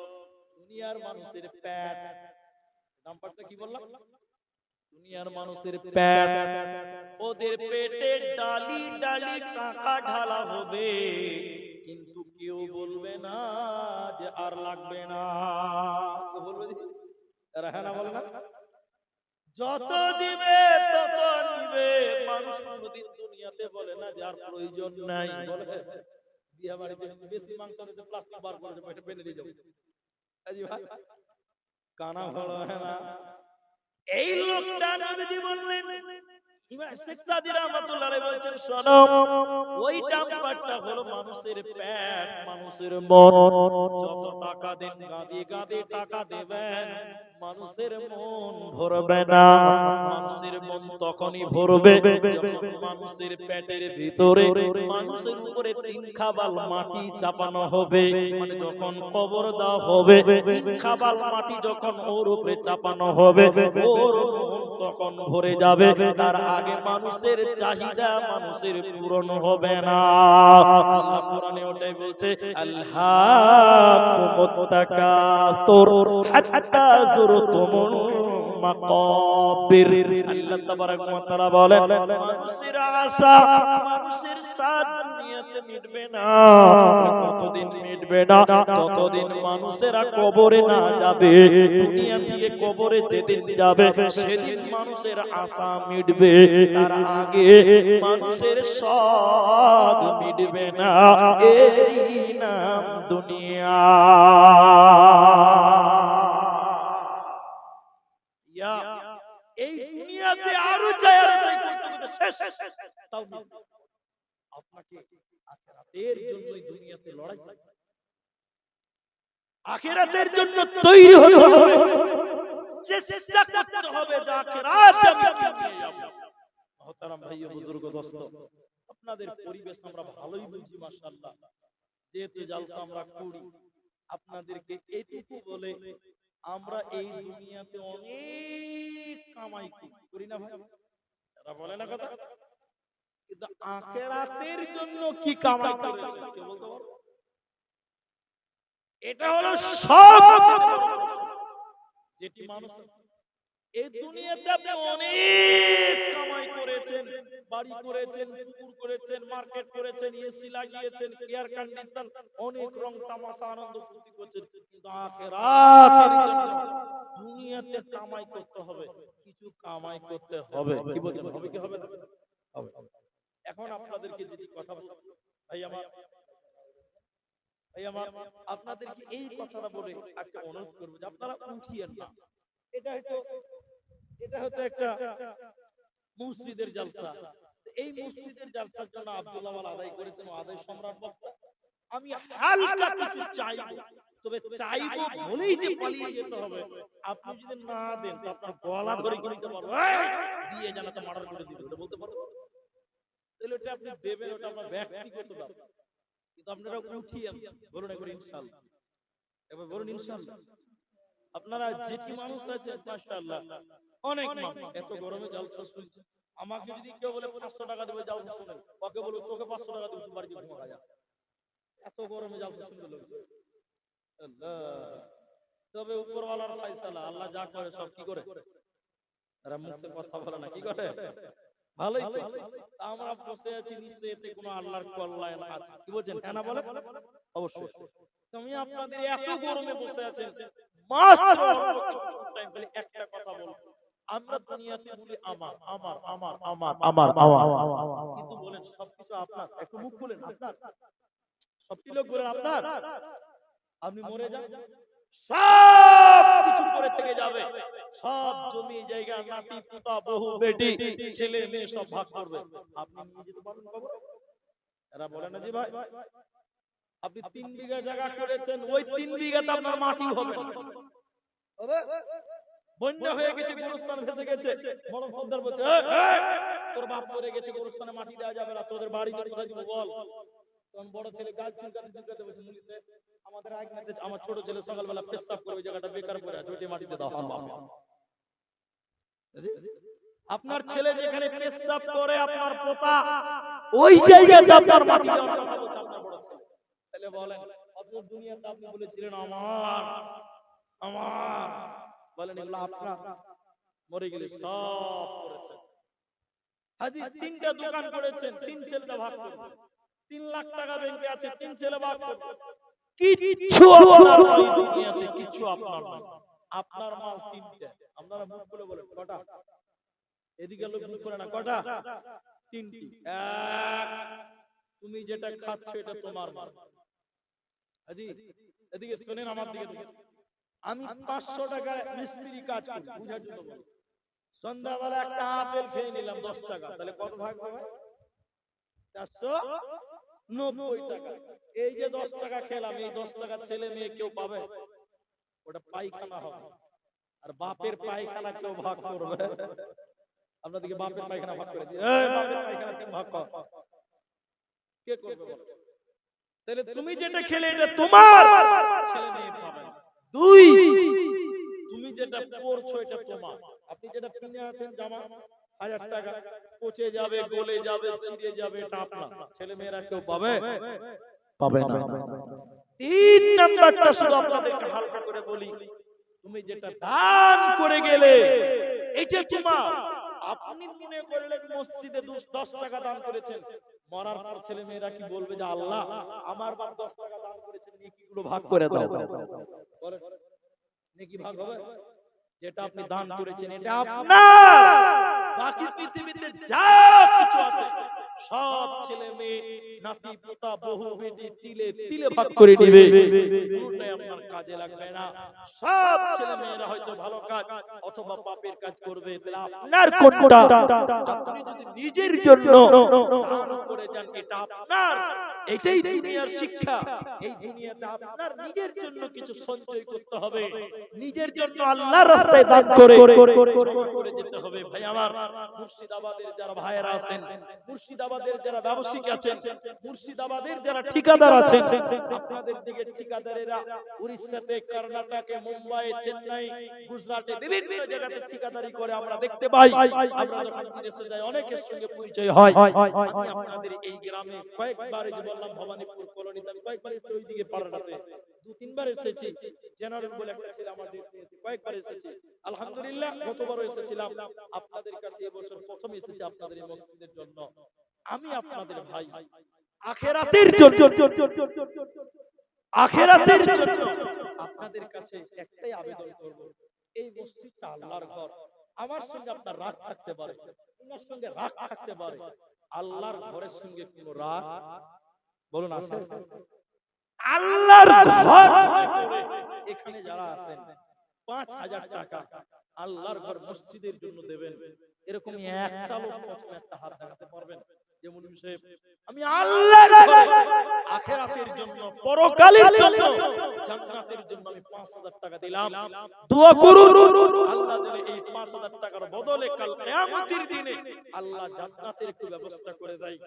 দুনিয়ার মানুষের পেট। ডাম্পারটা কি বললাম? দুনিয়ার মানুষের পেট। ওদের পেটে ডালি ডালি টাকা ঢালা হবে, কিন্তু কেউ বলবে না যে আর লাগবে না। বলবে না, বলে না, যত দিবে তত নিবে। মানুষ কোনদিন দুনিয়াতে বলে না যে আর প্রয়োজন নাই। বলে বিয়া বাড়িতে বেশি মাংস হলে প্লাস্টিক বার করে পেটে বেঁধে দিয়ে যাবে, কানা ভালো হয় না। এই লোকটা নবীজি বললেন, ইমাম শেখ সাদি রাহমাতুল্লাহ আলাইহি বলেন, শোনো, ওই ডাম্পারটা হলো মানুষের পেট, মানুষের মন। যত টাকা দেন, গাদে গাদে টাকা দেবেন, মানুষের মন ভরবে না। মানুষের মন তখনই ভরবে যখন মানুষের পেটের ভিতরে মানুষের উপরে 3 খাবাল মাটি চাপানো হবে। মানে যখন কবর দেওয়া হবে, 3 খাবাল মাটি যখন ওর উপরে চাপানো হবে, ওর মন তখন ভরে যাবে। তার আগে মানুষের চাহিদা মানুষের পূরণ হবে না। আল্লাহ কোরআনে ওটাই বলছে, আল্লাহুমুত তাকাতুর হাত্তা যুরতুমুল মাকাবির। আল্লাহ তাবারাক ওয়া তাআলা বলেন মানুষের আশা, মানুষের সাদ দুনিয়াতে মিটবে না। কতদিন মিটবে না? যতদিন মানুষেরা কবরে না যাবে। দুনিয়া থেকে কবরে যেদিন যাবে সেদিন মানুষের আশা মিটবে, তার আগে মানুষের সব মিটবে না। এরই নাম দুনিয়া। এই দুনিয়াতে আরো চাই আরো চাই করতে করতে শেষ, তাও না। আপনাকে আখিরাতের জন্যই দুনিয়াতে লড়াই করতে হবে, আখিরাতের জন্য তৈরি হতে হবে, চেষ্টা করতে হবে যে আখিরাতে আমি কি নিয়ে যাব। মুহতারাম ভাই ও বুজুর্গ দোস্ত, আপনাদের পরিবেশ আমরা ভালোই বুঝি মাশাআল্লাহ। যেহেতু জালসা আমরা করি, আপনাদেরকে এইটুকু বলে আমরা এই দুনিয়াতে অনেক কামাই করি না ভাই? এরা বলে না কথা, কিন্তু আখিরাতের জন্য কি কামাই করেছে কে বলতে পারো? এটা হলো সবচেয়ে বড় প্রশ্ন। যেটি মানুষ এই দুনিয়াতে আপনি অনেক কামাই করেছেন, বাড়ি করেছেন, পুকুর করেছেন, মার্কেট করেছেন, এসি লাগিয়েছেন, এয়ার কন্ডিশন, অনেক রং তামাশা আনন্দ ফুর্তি করেছেন, কিন্তু আখিরাতের জন্য দুনিয়াতে কামাই করতে হবে, কিছু কামাই করতে হবে। কি বলছেন, হবে কি হবে না? হবে। এখন আপনাদেরকে যদি কথা বলি ভাই আমার, আপনাদেরকে এই কথাটা বলে একটা অনুরোধ করবো যে আপনারা উঠিয়েন না। এটা হয়তো একটা মসজিদের জালসা, এই মসজিদের জালসার জন্য আব্দুল্লাহ ওয়াল আদায় করেছেন, আদায় সম্রাট বক্তা। আমি হালকা কিছু চাইবো, তবে চাইবো বলেই যে পালিয়ে যেতে হবে, আপনি যদি না দেন তো আপনার গলা ধরে কিনতে পারবো, দিয়ে জানা তো মার্ডার করে দিবে, বলতে পারবো। তাহলে ওটা আপনি দেবেন, ওটা আপনার ব্যক্তিগত ব্যাপার, কিন্তু আপনারা উঠিয়ে বলুন একবার ইনশাআল্লাহ, এবার বলুন ইনশাআল্লাহ। আপনারা যেটি মানুষ আছে মাশাআল্লাহ অনেক মানুষ, এত গরমে জালসা শুনছে। আমাকে যদি কেউ বলে 500 টাকা দেবে জালসা শুনে, ওকে বলবো তোকে 500 টাকা দেব, তুই বাড়ি গিয়ে ঘুমা যা। এত গরমে জালসা শুনতে লোক আল্লাহ। তবে উপরওয়ালার ফয়সালা, আল্লাহ যা করে সব কি করে, এরা মুখে কথা বলে না, কি করে? ভালোই তো। আমরা বসে আছি, নিশ্চয়ই এতে কোনো আল্লাহর কল্যাণ আছে। কি বলছেন, হ্যাঁ না বলেন? অবশ্যই। তুমি আপনাদের এত গরমে বসে আছেন, মাত্র টাইম খালি একটা কথা বলবো, আমরা দুনিয়াতে বলি আমার আমার আমার আমার আমার আমার, কিন্তু বলেন সবকিছু আপনার? একটু মুখ খুলেন, আপনার সবটি লোক বলেন আপনার। আপনি মরে যান, সব কিছু পড়ে থেকে যাবে, সব জমি জায়গা, নাতি পুতা বহু বেটি ছেলে মেয়ে সব ভাগ করবে, আপনি নিয়ে যেতে পারবেন কবর? এরা বলে না যে ভাই আপনি 3 বিঘা জায়গা করেছেন, ওই 3 বিঘাতে আপনার মাটি হবে না। বন্যা হয়ে গেছে, গোরস্থান ভেসে গেছে, বড় সর্দার বলছে তোর বাপ মরে গেছে, গোরস্থানে মাটি দেওয়া যাবে না, তোদের বাড়িতে কোথায় দিব বল? তখন বড় ছেলে গাছ চুলকাতে বসে, মুলিতে আমাদের আগনাতে আমার ছোট ছেলে সকালবেলা পেশাব করে ওই জায়গাটা বেকার পড়ে আছে, ওইটা মাটিতে দাও। আপনার ছেলে যেখানে পেশাব করে আপনার পোতা, ওই জায়গাতে আপনার মাটি দেওয়ার কথা বলছে আপনার বড় ছেলে। তাহলে বলেন অত দুনিয়াতে আপনি বলেছিলেন আমার আমার, বলেন এগুলো আপনার? মরে গেলে সব করেছেন। হাজি 3টা দোকান করেছেন, 3 ছেলেটা ভাগ করবে, 3 লাখ টাকা ব্যাংকে আছে, 3 ছেলে ভাগ করবে, কিচ্ছু আপনার নাই দুনিয়াতে, কিচ্ছু আপনার নাই। আপনার মাল 3টা, আপনারা মুখ খুলে বলেন কটা? এদিকে লোক মুখ করে না, কটা? 3টি। এক, তুমি যেটা খাচ্ছ এটা তোমার মাল। হাজি এদিকে শুনেন, আমার দিকে দেখেন। আমি 500 টাকা মিস্ত্রি কাজ করি, বুঝার জন্য বলি। সন্ধ্যাবেলা একটা আপেল খেয়ে নিলাম 10 টাকা, তাহলে কত ভাগ হবে? 490 টাকা। এই যে 10 টাকা খেলাম, এই 10 টাকা ছেলে মেয়ে কেউ পাবে? ওটা পায়খানা হবে, আর বাপের পায়খানা কেউ ভাগ করবে? আপনাদেরকে বাপের পায়খানা ভাগ করে দিয়ে, এই বাপের পায়খানা কেউ ভাগ কর, কে করবে? তাহলে তুমি যেটা খেলে এটা তোমার, ছেলে মেয়ে পাবে না। 2, তুমি যেটা পরছো এটা তোমার। আপনি যেটা কিনে আছেন জামা 1000 টাকা, পচে যাবে, গলে যাবে, ছিঁড়ে যাবে, এটা আপনার, ছেলে মেয়েরা কেউ পাবে? পাবে না। 3 নাম্বারটা শুধু আপনাদেরকে হালকা করে বলি, তুমি যেটা দান করে গেলে এটা তোমার। আপনি মনে করলেন মসজিদে 10 টাকা দান করেছেন, মরার পর ছেলে মেয়েরা কি বলবে যে আল্লাহ আমার বাপ 10 টাকা দান করেছেন, নেকিগুলো ভাগ করে দাও। বলেন নেকি ভাগ হবে? যেটা আপনি দান করেছেন এটা আপনার। বাকি পৃথিবীতে যা কিছু আছে সব ছেলে মেয়ে নাতি পোতা বহু বেটি তিলে তিলে ভাগ করে নেবে, কোনটাই আপনার কাজে লাগবে না। সব ছেলে মেয়েরা হয়তো ভালো কাজ অথবা পাপের কাজ করবে, তাহলে আপনার কোনটা? আপনি যদি নিজের জন্য দান করে যান এটা আপনার। এটাই দুনিয়ার শিক্ষা। এই দুনিয়াতে আপনার নিজের জন্য কিছু সঞ্চয় করতে হবে, নিজের জন্য আল্লাহর রাস্তায় দান করে জমা করে যেতে হবে। ভাই আমার, মুর্শিদাবাদের যারা ভাইয়েরা আছেন, মুর্শিদাবাদের যারা ব্যবসায়িক আছেন, মুর্শিদাবাদের যারা ঠিকাদার আছেন, আপনাদের দিকে ঠিকাদারেরা উড়িষ্যাতে, কর্ণাটকে, মুম্বাই, চেন্নাই, গুজরাটে বিভিন্ন জায়গাতে ঠিকাদারি করে আমরা দেখতে পাই। আমরা যখন বিদেশে যাই অনেকের সঙ্গে পরিচয় হয়। আমি আপনাদের এই গ্রামে কয়েকবার, এই যে বললাম ভবানীপুর কলোনিতে, আমি কয়েকবার এসেছি, ওইদিকে পাড়াটাতে 2-3 বার এসেছি। জেনারেল বলে একটা ছিল আমাদের, কয়েকবার এসেছি আলহামদুলিল্লাহ। গতবারও এসেছিলাম আপনাদের কাছে, এবছর প্রথম এসেছি আপনাদের এই মসজিদের জন্য। আমি আপনাদের ভাই, আখিরাতের জন্য, আখিরাতের জন্য আপনাদের কাছে একটাই আবেদন করব, এই মসজিদটা আল্লাহর ঘর। আমার সঙ্গে আপনার রাগ থাকতে পারে, তোমার সঙ্গে রাগ থাকতে পারে, আল্লাহর ঘরের সঙ্গে কোনো রাগ বলুন আছে? আল্লাহর ঘর এখানে যারা আছেন 5,000 টাকা আল্লাহর ঘর মসজিদের জন্য দেবেন, এরকম একটা লোক প্রথমে একটা হাত দেখাতে পারবেন যে মুনিম সাহেব আমি আল্লাহর ঘরে আখিরাতের জন্য, পরকালের জন্য, জান্নাতের জন্য আমি 5,000 টাকা দিলাম। দোয়া করুন আল্লাহ যেন এই 5,000 টাকার বদলে কাল কিয়ামতের দিনে আল্লাহ জান্নাতের একটু ব্যবস্থা করে দেয়।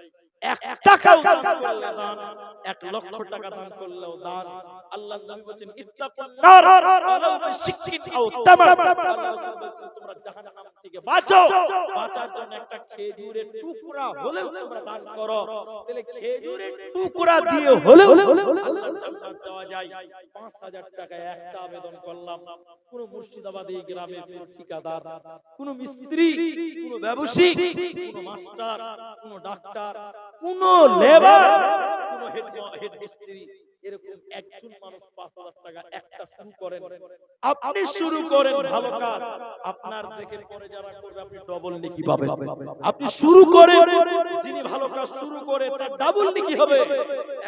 1 টাকাও দান করলে দান, 1 লক্ষ টাকা দান করলেও দান। আল্লাহর নবী বলেন ইত্তাকুন নার ওয়ালাউ বিশিক্কিন আও তামার। আল্লাহ রাসূল বলেন তোমরা জাহান্নাম থেকে বাঁচো, বাঁচার জন্য একটা খেজুরের টুকরা হলেও তোমরা দান করো। তাহলে খেজুরের টুকরা দিয়ে হলেও আল্লাহর জান্নাত দেওয়া যায়। 5,000 টাকা একটা আবেদন করলাম। কোন মুর্শিদাবাদী গ্রামের কোন ঠিকাদার, কোন মিস্ত্রি, কোন ব্যবসায়ী, কোন মাস্টার, কোন ডাক্তার, কোন লেবার, কোন হেড মিস্ত্রি, এরকম একজন মানুষ 5,000 টাকা একটা শুরু করেন, আপনি শুরু করেন ভালো কাজ, আপনার দেখে পরে যারা করবে আপনি ডবল নেকি পাবেন। আপনি শুরু করেন, যিনি ভালো কাজ শুরু করে তার ডাবল নেকি হবে।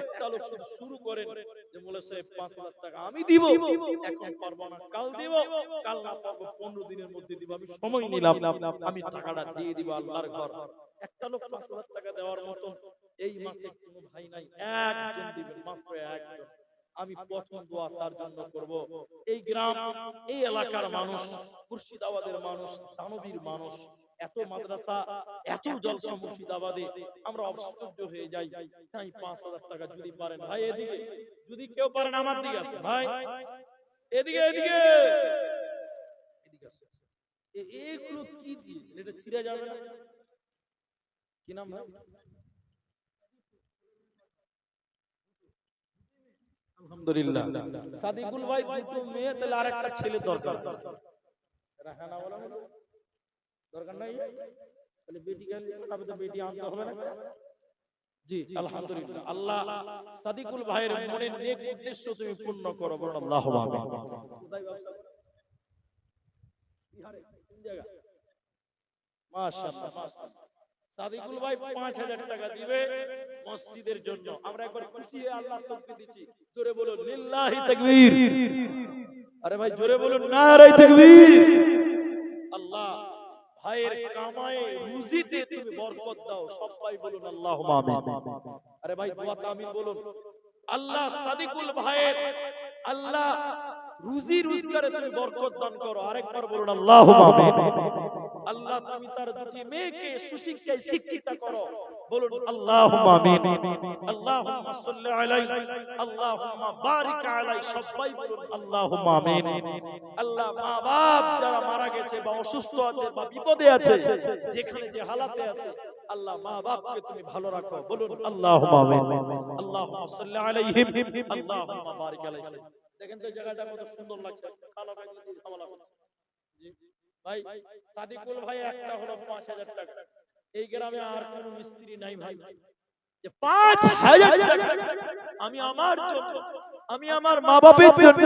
একটা লোক শুরু করেন যে বলে সাহেব 5,000 টাকা আমি দিব, এখন পারবো না, কাল দিব, কাল না পারবো 15 দিনের মধ্যে দিব, আমি সময় নিলাম, আমি টাকাটা দিয়ে দিব আল্লাহর ঘর। একটা লোক 5,000 টাকা দেওয়ার মতো এই মাঠে কোনো ভাই নাই, একজন দিবেন, মাত্র একজন। আমি প্রথম দোয়া তার জন্য করব। এই গ্রাম, এই এলাকার মানুষ, মুর্শিদাবাদের মানুষ, দানবীর মানুষ, এত মাদ্রাসা, এত জলসা মুর্শিদাবাদে, আমরা আশ্চর্য হয়ে যাই। তাই 5,000 টাকা যদি পারেন ভাই, এদিকে যদি কেউ পারেন, আমার দিকে আছে ভাই, এদিকে এদিকে এদিকে আছে। এগুলো কি দিয়ে এটা ছিঁড়ে যাবে না? কি নাম ভাই? আলহামদুলিল্লাহ। সাদিকুল ভাই দুটো মেয়ে, তাহলে আরেকটা ছেলে দরকার। রাহানা বলা দরকার নাই, তাহলে বেটি গেলে তবে তো বেটি আনতে হবে না। জি আলহামদুলিল্লাহ। আল্লাহ সাদিকুল ভাইয়ের মনের নেক উদ্দেশ্য তুমি পূর্ণ করো, বলুন আল্লাহুম্মা আমিন। কোথায় ব্যবসা? বিহারে কোন জায়গা? মাশাআল্লাহ মাশাআল্লাহ। সাদিকুল ভাই 5,000 টাকা দিবে মসজিদের জন্য। আমরা একবার খুশি হয়ে আল্লাহর তাকবীর দিচ্ছি, জোরে বলুন লিল্লাহি তাকবীর। আরে ভাই জোরে বলুন নারে তাকবীর। আল্লাহ ভাইয়ের কামায়ে রুজিতে তুমি বরকত দাও, সবাই বলুন আল্লাহুম্মা আমিন। আরে ভাই দোয়াতে আমিন বলুন। আল্লাহ সাদিকুল ভাইয়ের আল্লাহ রুজি রোজগারে তুমি বরকত দান করো, আরেকবার বলুন আল্লাহুম্মা আমিন। আল্লাহ তুমি তার দুটি মেয়েকে সুশিক্ষায় শিক্ষিত করো, বলুন আল্লাহুম্মা আমিন। আল্লাহুম্মা সাল্লি আলাইহি, আল্লাহুম্মা বারিক আলাইহি, সবাই বলুন আল্লাহুম্মা আমিন। আল্লাহ মা বাপ যারা মারা গেছে বা অসুস্থ আছে বা বিপদে আছে, যেখানে যে হালাতে আছে, আল্লাহ মা বাপকে তুমি ভালো রাখো, বলুন আল্লাহুম্মা আমিন। আল্লাহুম্মা সাল্লি আলাইহিম, আল্লাহুম্মা বারিক আলাইহিম। দেখেন তো জায়গাটা কত সুন্দর লাগছে, খালা ভাই যদি ঝামেলা করছে। জি ভাই সাদিকুল ভাই একটা হলো 5000 টাকা। এই গ্রামে আর কোনো মিস্ত্রি নাই ভাই যে 5000 টাকা আমি আমার জন্য, আমি আমার মা বাবার জন্য,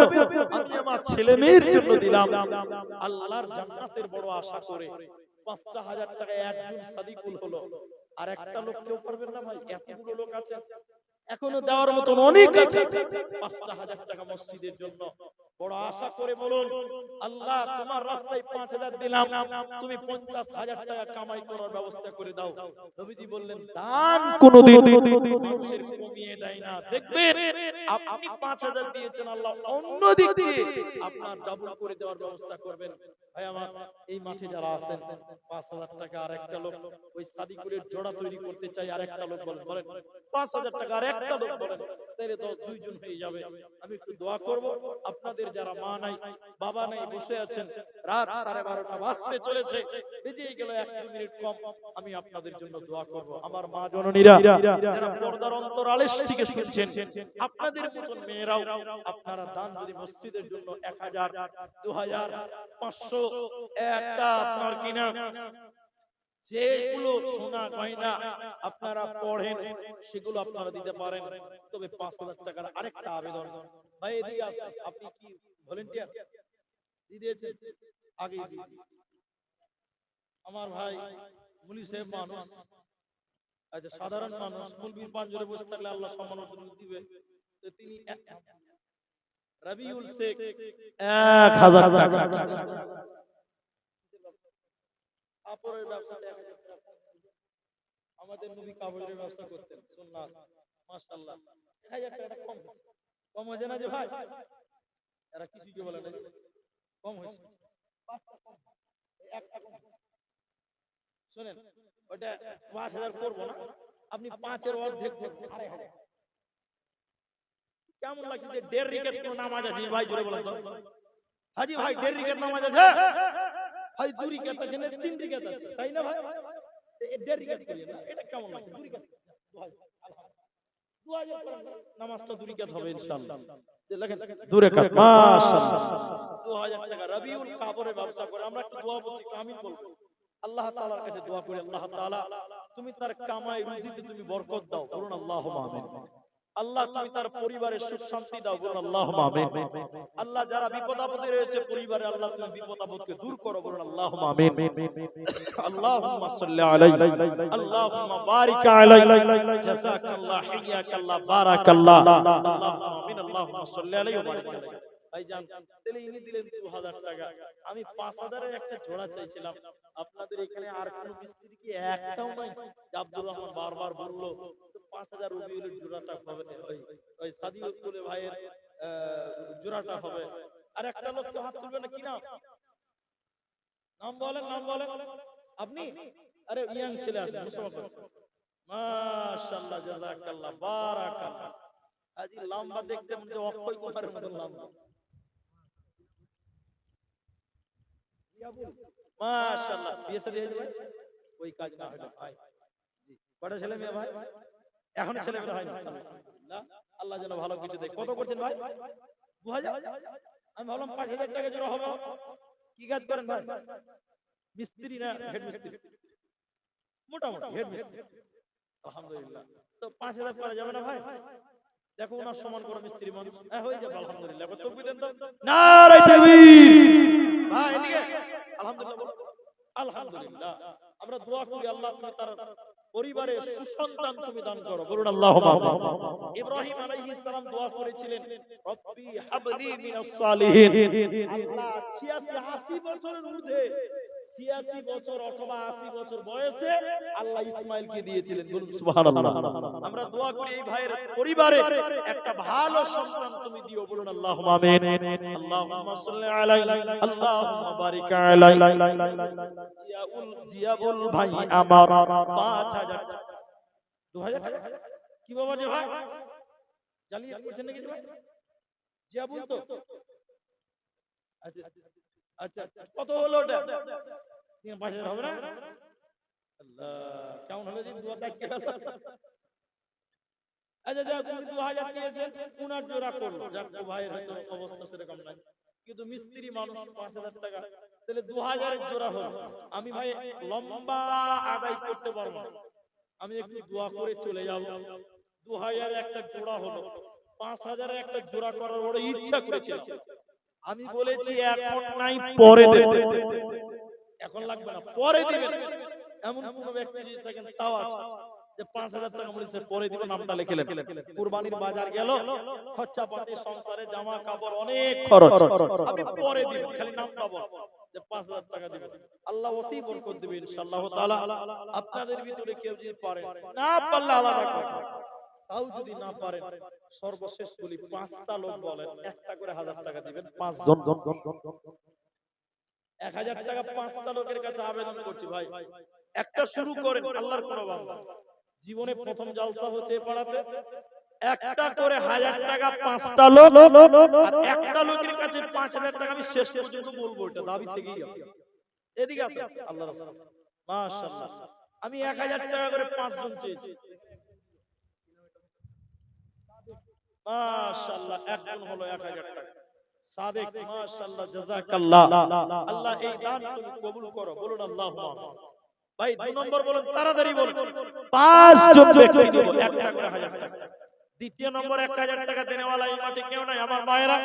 আমি আমার ছেলে মেয়ের জন্য দিলাম আল্লাহর জান্নাতের বড় আশা করে। 5000 টাকা একজন সাদিকুল হলো, আর একটা লোক কেউ করবেন না ভাই? এতগুলো লোক আছে, এখনো দেওয়ার মতন অনেক আছে। 5000 টাকা মসজিদের জন্য বড় আশা করে বলুন, আল্লাহ তোমার রাস্তায় 5000 দিলাম, তুমি 50000 টাকা কামাই করার ব্যবস্থা করে দাও। নবীজি বললেন, দান কোনদিন মানুষের কমিয়ে দেয় না। দেখবেন আপনি 5000 দিয়েছেন, আল্লাহ অন্য দিক দিয়ে আপনার ডাবল করে দেওয়ার ব্যবস্থা করবেন। ভাই আমার এই মাঠে যারা আছেন, 5000 টাকা আর একটা লোক ওই সাদিকুলের জোড়া তৈরি করতে চাই, আর একটা লোক বলেন, 5000 টাকা আর একটা লোক বলেন, তাহলে তো দুইজন হয়ে যাবে। আমি একটু দোয়া করব, আপনাদের যারা মা নাই বাবা নাই বসে আছেন, রাত 12:30 বাজতে চলেছে, বেজেই গেল 1-2 মিনিট কম, আমি আপনাদের জন্য দোয়া করব। আমার মা জননীরা যারা পর্দার অন্তরালের থেকে শুনছেন, আপনাদের মতন মেয়েরাও আপনারা দান যদি মসজিদের জন্য 1000, 2000, 500 একটা আপনার কিনা যেগুলো সোনা গয়না আপনারা পড়েন সেগুলো আপনারা দিতে পারেন। তবে 5000 টাকার আরেকটা আবেদন, ভাই এদিকে আছে, আপনি কি ভলেন্টিয়ার দিয়েছেন? আগে আমার ভাই মুলি সাহেব মানুষ, আচ্ছা সাধারণ মানুষ, মুলবির পাঁজরে বসে থাকলে আল্লাহ সম্মান দিবে, তো তিনি রবিউল শেখ 1000 টাকা, কাপড়ের ব্যবসা 1000 টাকা, আমাদের নবী কাপড়ের ব্যবসা করতেন সুন্নাত, মাশাআল্লাহ 1000 টাকা কম হয়েছে, কম হয়েছে না যে ভাই? এরা কিছু কি বলে না, কম হয়েছে, একটা কম। শুনেন, ওটা 5000 করবো না, আপনি 5-এর অর্ধেক করবেন, 2500। কেমন লাগছে যে 1.5 রিকাত কোন নামাজ আছে ভাই? জোরে বলেন তো হাজি ভাই, 1.5 রিকাত নামাজ আছে ভাই? 2 রিকাত আছে না 3 রিকাত আছে, তাই না ভাই? 1.5 রিকাত করি না, এটা কেমন লাগছে? 2 রিকাত, 2000 নামাজটা 2 রিকাত হবে ইনশাআল্লাহ। দেখেন 2 রিকাত, মাশাআল্লাহ 2000 টাকা। রবিউল কাপড়ের ব্যবসা করে, আমরা একটু দোয়া বলছি, আমিন বলবো। আল্লাহ তাআলার কাছে দোয়া করি, আল্লাহ তাআলা তুমি তার কামাই রুজিতে তুমি বরকত দাও, বলুন আল্লাহুম্মা আমিন। আল্লাহ তুমি তার পরিবারে সুখ শান্তি দাও, বলুন আল্লাহুম্মা আমিন। আল্লাহ যারা বিপদ আপদে রয়েছে পরিবারে, আল্লাহ তুমি বিপদ আপদকে দূর করো, বলুন আল্লাহুম্মা আমিন। আল্লাহুম্মা সাল্লি আলাইহি, আল্লাহুম্মা বারিক আলাইহি, জাযাকাল্লাহ, হিয়াকাল্লাহ, বারাকাল্লাহ, আল্লাহুম্মা আমিন, আল্লাহুম্মা সাল্লি আলাইহি ওয়া বারিক আলাইহি। ভাইজান তাহলে ইনি দিলেন 2000 টাকা, আমি 5000 এর একটা জোড়া চাইছিলাম। আপনাদের এখানে আর কোন মিস্ত্রি কি একটাও নাই? আব্দুর রহমান বারবার বলল, তো 5000 রবিউলের জোড়াটা হবে, ওই সাদিউল ভাইয়ের জোড়াটা হবে। আর একটা লোক তো হাত তুলবে না, কি নাম? নাম বলেন, নাম বলেন আপনি। আরে ইয়াং ছেলে আছে, মাশাআল্লাহ, জাযাকাল্লাহ, বারাকাল্লাহ। আজি লম্বা দেখতে মনে হচ্ছে অক্ষয় কুমারের মতো লম্বা, মাশাআল্লাহ। বিয়ে শাদী হয়েছে ভাই? ওই কাজ না হলো ভাই, জি কটা ছেলে মেয়ে ভাই? এখন ছেলে মেয়ে হয় না, আলহামদুলিল্লাহ, আল্লাহ যেন ভালো কিছু দেয়। কত করছেন ভাই? 2000। আমি ভাবলাম 5000 টাকা জোড়া হবে। কি কাজ করেন ভাই? মিস্ত্রি না হেড মিস্ত্রি? মোটামুটি হেড মিস্ত্রি, আলহামদুলিল্লাহ। তো 5000 করা যাবে না ভাই? দেখো ওনার সমান করে মিস্ত্রি মানুষ, হ্যাঁ হয়ে যাবে আলহামদুলিল্লাহ। তাকবীর দেন তো, নারে তাকবীর। ভাই এদিকে আলহামদুলিল্লাহ বলো, আলহামদুলিল্লাহ। আমরা দোয়া করি আল্লাহ তুমি তার পরিবারে সুসন্তান তুমি দান করো, বলুন আল্লাহুম্মা আমিন। ইব্রাহিম আলাইহিস সালাম দোয়া করেছিলেন, রব্বি হাবলি মিনাস সালিহিন। আল্লাহ 86-80 বছরের ঊর্ধ্বে, 86 বছর অথবা 80 বছর বয়সে আল্লাহ ইসমাইলকে দিয়েছিলেন, বলুন সুবহানাল্লাহ। আমরা দোয়া করি এই ভাইয়ের পরিবারে একটা ভালো সন্তান তুমি দিও, বলুন আল্লাহুম্মা আমিন। আল্লাহুম্মা সাল্লি আলাইহি, আল্লাহুম্মা বারিক আলাইহি। জিয়াবুল ভাই আমার 5000 2000 টাকা কি বাবা রে ভাই? জালিয়াত করছেন নাকি ভাই? জিয়াবুল তো আচ্ছা আচ্ছা, কত হলো ওটা? 5000 হবে না? আল্লাহ কেমন হলো যে দুয়া দেখতে গেল। আচ্ছা যাক, তুমি 2000 দিয়েছেন, উনার জোড়া করলো, যাক ভাইয়ের হয়তো অবস্থা সেরকম নাই, কিন্তু মিস্ত্রি মানুষ 5000 টাকা তাহলে 2000 এর জোড়া হলো। আমি ভাই লম্বা আদায় করতে পারবো না, আমি একটু দোয়া করে চলে যাব। 2000 একটা জোড়া হলো, 5000 একটা জোড়া করার বড় ইচ্ছা করেছে। আমি বলেছি এখন নাই, পরে দেব। এখন লাগবে না, পরে দিবেন। এমন কোন ব্যক্তি যদি থাকেন তাও আছে যে 5000 টাকা বলেছে পরে দিব, নামটা লিখলেন। কুরবানির বাজার গেল, খরচা পাতি, সংসারে জামা কাপড় অনেক খরচ, আপনি পরে দিবেন, খালি নামটা বল যে 5000 টাকা দিবেন। আল্লাহ অতি বরকত দিবে ইনশাআল্লাহ তাআলা। আপনাদের ভিতরে কেউ যদি পারে, না পারলে আলাদা কথা, তাও যদি না পারেন, সর্বশেষ বলি 5টা লোক বলেন, একটা করে 1000 টাকা দিবেন। 5 জন 1000 টাকা 5টা লোকের কাছে আবেদন করছি ভাই, একটা শুরু করেন। আল্লাহর কোন বান্দা জীবনে প্রথম জালসা হচ্ছে এই পাড়াতে, একটা করে 1000 টাকা 5টা লোক, আর একটা লোকের কাছে 5000 টাকা। আমি শেষ পর্যন্ত বলবো, এটা দাবি থেকেই আছে। এদিকে আছে আল্লাহর রাস্তা, মাশাআল্লাহ। আমি 1000 টাকা করে 5 জন চেয়েছি, মাশাআল্লাহ, একজন হলো 1000 টাকা। সাদেক, মাশাআল্লাহ, জাযাকাল্লাহ। আল্লাহ এই দান তুমি কবুল করো, বলুন আল্লাহুম্মা। ভাই 2 নম্বর বলুন, তাড়াতাড়ি বলুন। 5 জন ব্যক্তি দেব একটা করে 1000 টাকা। দ্বিতীয় নম্বর 1000 টাকা দেনেওয়ালা এই মাঠে কেউ নাই আমার মায়েরা।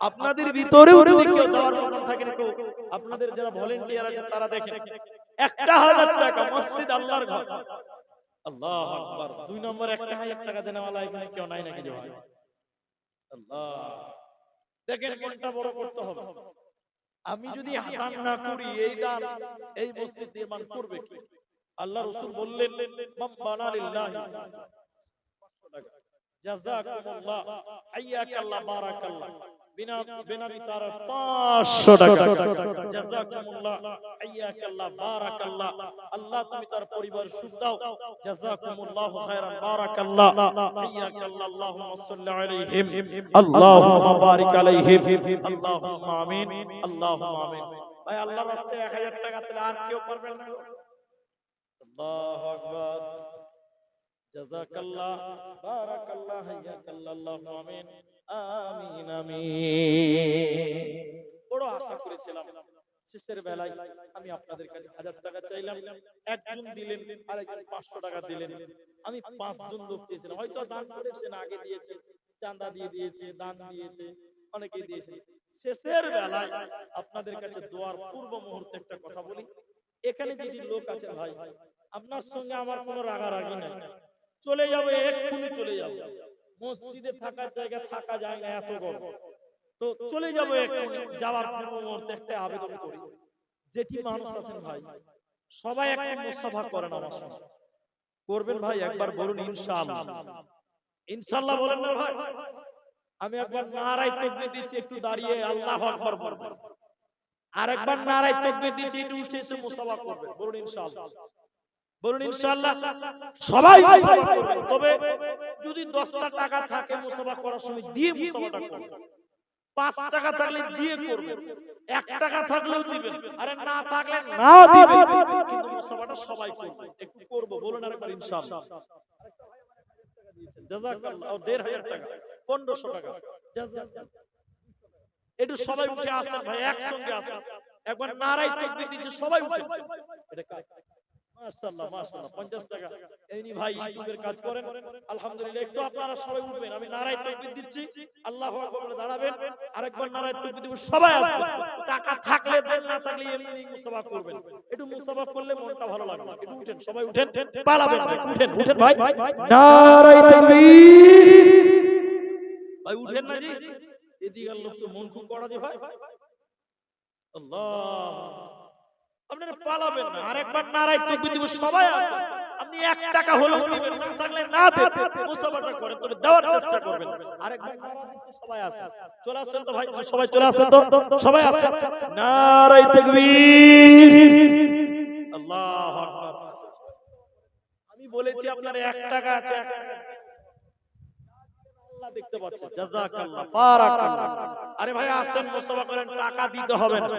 আপনাদের ভিতরেও যদি কেউ দেওয়ার মতন থাকে, কেউ আপনাদের যারা ভলান্টিয়ার আছে তারা দেখেন, 1000 টাকা মসজিদ আল্লাহর ঘর। আল্লাহু আকবার। 2 নম্বর 1000 টাকা দেনেওয়ালা এখানে কেউ নাই নাকি যে ভাই? আল্লাহ, দেখেন কোনটা বড় করতে হবে। আমি যদি দান না করি, এই দান এই মসজিদ নির্মাণ করবে কি? আল্লাহ রাসূল বললেন, মান বানা লিল্লাহি জাযাকুমুল্লাহ হাইয়াকাল্লাহ বারাকাল্লাহ, বিনা বেনামি তার 500 টাকা। জাযাকুমুল্লাহ হাইয়াকাল্লাহ বারাকাল্লাহ, আল্লাহ তুমি তার পরিবার সুখ দাও। জাযাকুমুল্লাহু খায়রান বারাকাল্লাহ হাইয়াকাল্লাহ, আল্লাহুম্মা সাল্লি আলাইহিম, আল্লাহুম্মা বারিক আলাইহিম, আল্লাহুম্মা আমিন, আল্লাহুম্মা আমিন। ভাই আল্লাহর রাস্তায় 1000 টাকা দিলে আর কেউ পারবেন না। আল্লাহু আকবার। জাযাকাল্লাহ বারাকাল্লাহ হাইয়াকাল্লাহ, আল্লাহুম্মা আমিন, আমিন আমিন। বড় আশা করেছিলাম শেষের বেলায় আমি আপনাদের কাছে 1000 টাকা চাইলাম, একজন দিলেন, আরেকজন 500 টাকা দিলেন। আমি 5 জন লোক চেয়েছিলাম, হয়তো দান করেছেন, আগে দিয়েছে, চাঁদা দিয়ে দিয়েছে, দান দিয়েছে, অনেকেই দিয়েছে। শেষের বেলায় আপনাদের কাছে দোয়ার পূর্ব মুহূর্তে একটা কথা বলি, এখানে যেটি লোক আছে ভাই, আপনার সঙ্গে আমার কোনো রাগারাগি নাই, চলে যাবে, এক্ষুনি চলে যাবে। মসজিদে থাকার জায়গা থাকা যায় না, এত গরম, তো চলে যাবো। এক্ষুনি যাওয়ার পূর্ব মুহূর্তে একটা আবেদন করি, যেটি মানুষ আছেন ভাই, সবাই একটা মুসাফা করেন আমার সঙ্গে, করবেন ভাই? একবার বলুন ইনশাআল্লাহ। ইনশাআল্লাহ বলেন না ভাই? আমি একবার নারায়ে তাকবীর দিচ্ছি, একটু দাঁড়িয়ে আল্লাহু আকবার বলবেন। আরেকবার নারায়ে তাকবীর দিচ্ছি, একটু উঠে এসে মুসাফা করবেন, বলুন ইনশাআল্লাহ। বলুন ইনশাআল্লাহ। সবাই মুসাফা করবেন, তবে যদি 10টা টাকা থাকে মুসাফা করার সময় দিয়ে মুসাফাটা করবেন। 5 টাকা থাকলে দিয়ে করবেন, 1 টাকা থাকলেও দিবেন, আরে না থাকলে না দিবেন, কিন্তু মুসাফাটা সবাই করবে, একটু করব, বলুন আরেকবার ইনশাআল্লাহ। জাযাকাল্লাহ। 1500 টাকা, 1500 টাকা, একটু সবাই উঠে আসেন ভাই, একসঙ্গে আসেন, একবার নারায়ে তাকবীর দিচ্ছে, সবাই উঠে। এটা কাজ, মাশাআল্লাহ মাশাআল্লাহ। 50 টাকা এইনি ভাই ইউটিউবের কাজ করেন, আলহামদুলিল্লাহ। একটু আপনারা সবাই উঠবেন, আমি নারায়ে তাকবীর দিচ্ছি, আল্লাহু আকবার বলে দাঁড়াবেন, আরেকবার নারায়ে তাকবীর দিব, সবাই আসবেন। টাকা থাকলে দেন, না থাকলে এমনি মুসাফা করবেন। একটু মুসাফা করলে মনটা ভালো লাগবে। একটু উঠেন, সবাই উঠেন, পালাবেন ভাই, উঠেন উঠেন ভাই, নারায়ে তাকবীর। ভাই উঠেন না জি, এদিকে লোক তো মন খুব কড়া যে ভাই। আল্লাহ, আপনারা পালাবেন না, আরেকবার নারায়ে তাকবীর দিব, সবাই আসে। আপনি 1 টাকা হলেও দিবেন, না থাকলে না দেন, মুসাফাটা করেন, তবে দেওয়ার চেষ্টা করবেন। আরেকবার নারা দিচ্ছি, সবাই আসে, চলে আসেন তো ভাই, সবাই চলে আসেন তো, সবাই আসে, নারায়ে তাকবীর, আল্লাহু আকবার। আমি বলেছি আপনার 1 টাকা আছে, 1 টাকা আল্লাহ দেখতে পাচ্ছে। জাযাকাল্লাহ বারাকাল্লাহ। আরে ভাই আসেন, মুসাফা করেন, টাকা দিতে হবে না।